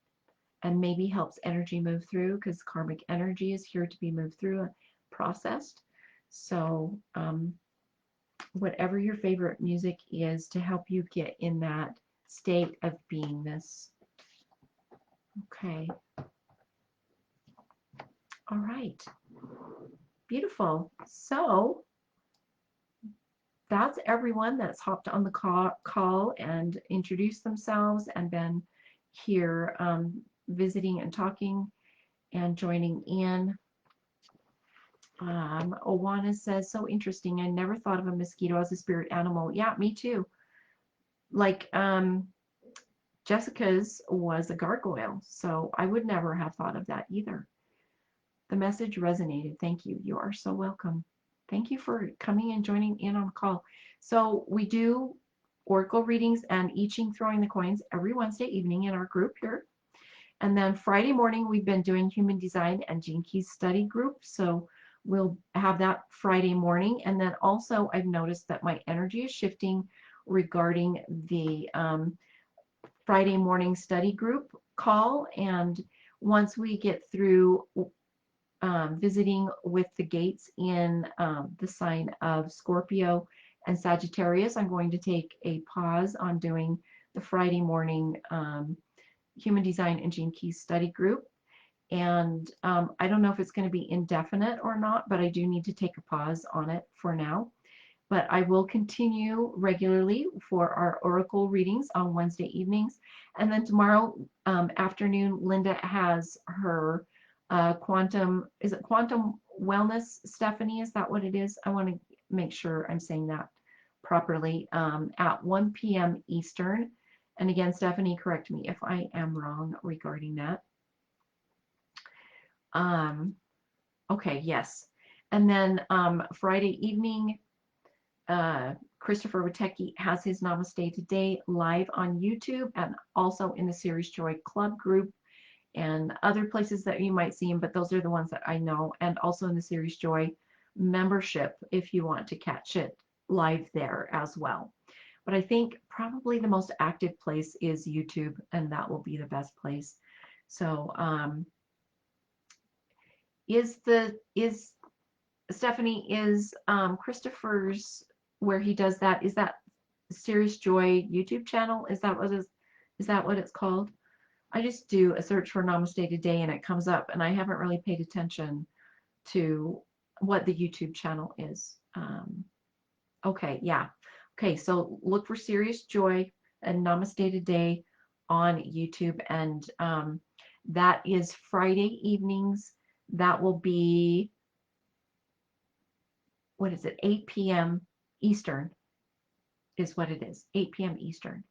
and maybe helps energy move through, because karmic energy is here to be moved through and processed. So whatever your favorite music is to help you get in that state of beingness. Okay. All right. Beautiful. So that's everyone that's hopped on the call and introduced themselves and been here visiting and talking and joining in. Owana says, so interesting. I never thought of a mosquito as a spirit animal. Yeah, me too. Like Jessica's was a gargoyle, so I would never have thought of that either. The message resonated. Thank you. You are so welcome. Thank you for coming and joining in on the call. So we do oracle readings and I Ching throwing the coins every Wednesday evening in our group here. And then Friday morning, we've been doing human design and Gene Keys study group. So we'll have that Friday morning. And then also I've noticed that my energy is shifting regarding the Friday morning study group call. And once we get through visiting with the gates in the sign of Scorpio and Sagittarius, I'm going to take a pause on doing the Friday morning Human Design and Gene Keys study group. And I don't know if it's going to be indefinite or not, but I do need to take a pause on it for now. But I will continue regularly for our oracle readings on Wednesday evenings. And then tomorrow afternoon, Linda has her quantum wellness, Stephanie? Is that what it is? I want to make sure I'm saying that properly, at 1 p.m. Eastern. And again, Stephanie, correct me if I am wrong regarding that. Okay, yes. And then Friday evening, Christopher Witecki has his Namaste Today live on YouTube and also in the Series Joy Club group and other places that you might see him, but those are the ones that I know, and also in the Series Joy membership if you want to catch it live there as well. But I think probably the most active place is YouTube, and that will be the best place. So is Stephanie, is Christopher's, where he does that, is that Series Joy YouTube channel? Is that what it's called? I just do a search for Namaste Today and it comes up, and I haven't really paid attention to what the YouTube channel is. Okay, yeah. Okay, so look for Serious Joy and Namaste Today on YouTube, and that is Friday evenings. That will be, what is it, 8 p.m. Eastern is what it is, 8 p.m. Eastern.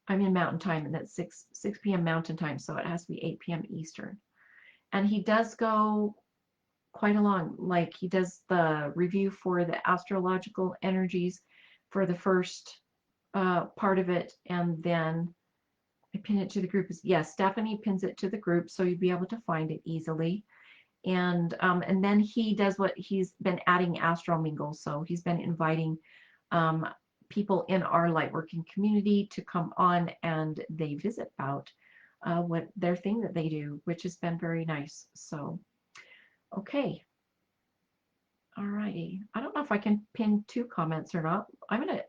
I'm in Mountain Time, and that's 6 p.m. Mountain Time, so it has to be 8 p.m. Eastern. And he does go quite along, like he does the review for the astrological energies for the first part of it, and then I pin it to the group. Yes, Stephanie pins it to the group, so you'll be able to find it easily. And then he does what he's been adding Astro Mingle, so he's been inviting people in our Lightworking community to come on, and they visit about what their thing that they do, which has been very nice. So, okay. Alrighty. I don't know if I can pin 2 comments or not. I'm a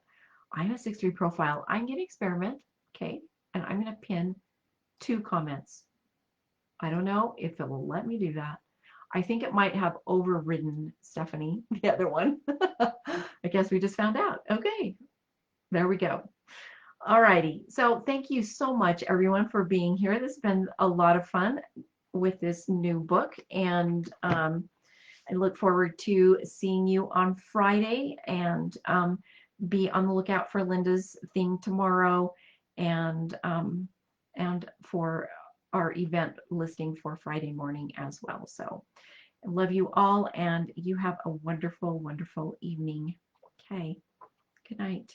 6-3 profile. I'm going to experiment, okay, and I'm going to pin 2 comments. I don't know if it will let me do that. I think it might have overridden Stephanie, the other one. I guess we just found out. Okay, there we go. Alrighty. So thank you so much, everyone, for being here. This has been a lot of fun with this new book, and I look forward to seeing you on Friday, and be on the lookout for Linda's thing tomorrow, and for our event listing for Friday morning as well. So I love you all, and you have a wonderful, wonderful evening. Okay. Good night.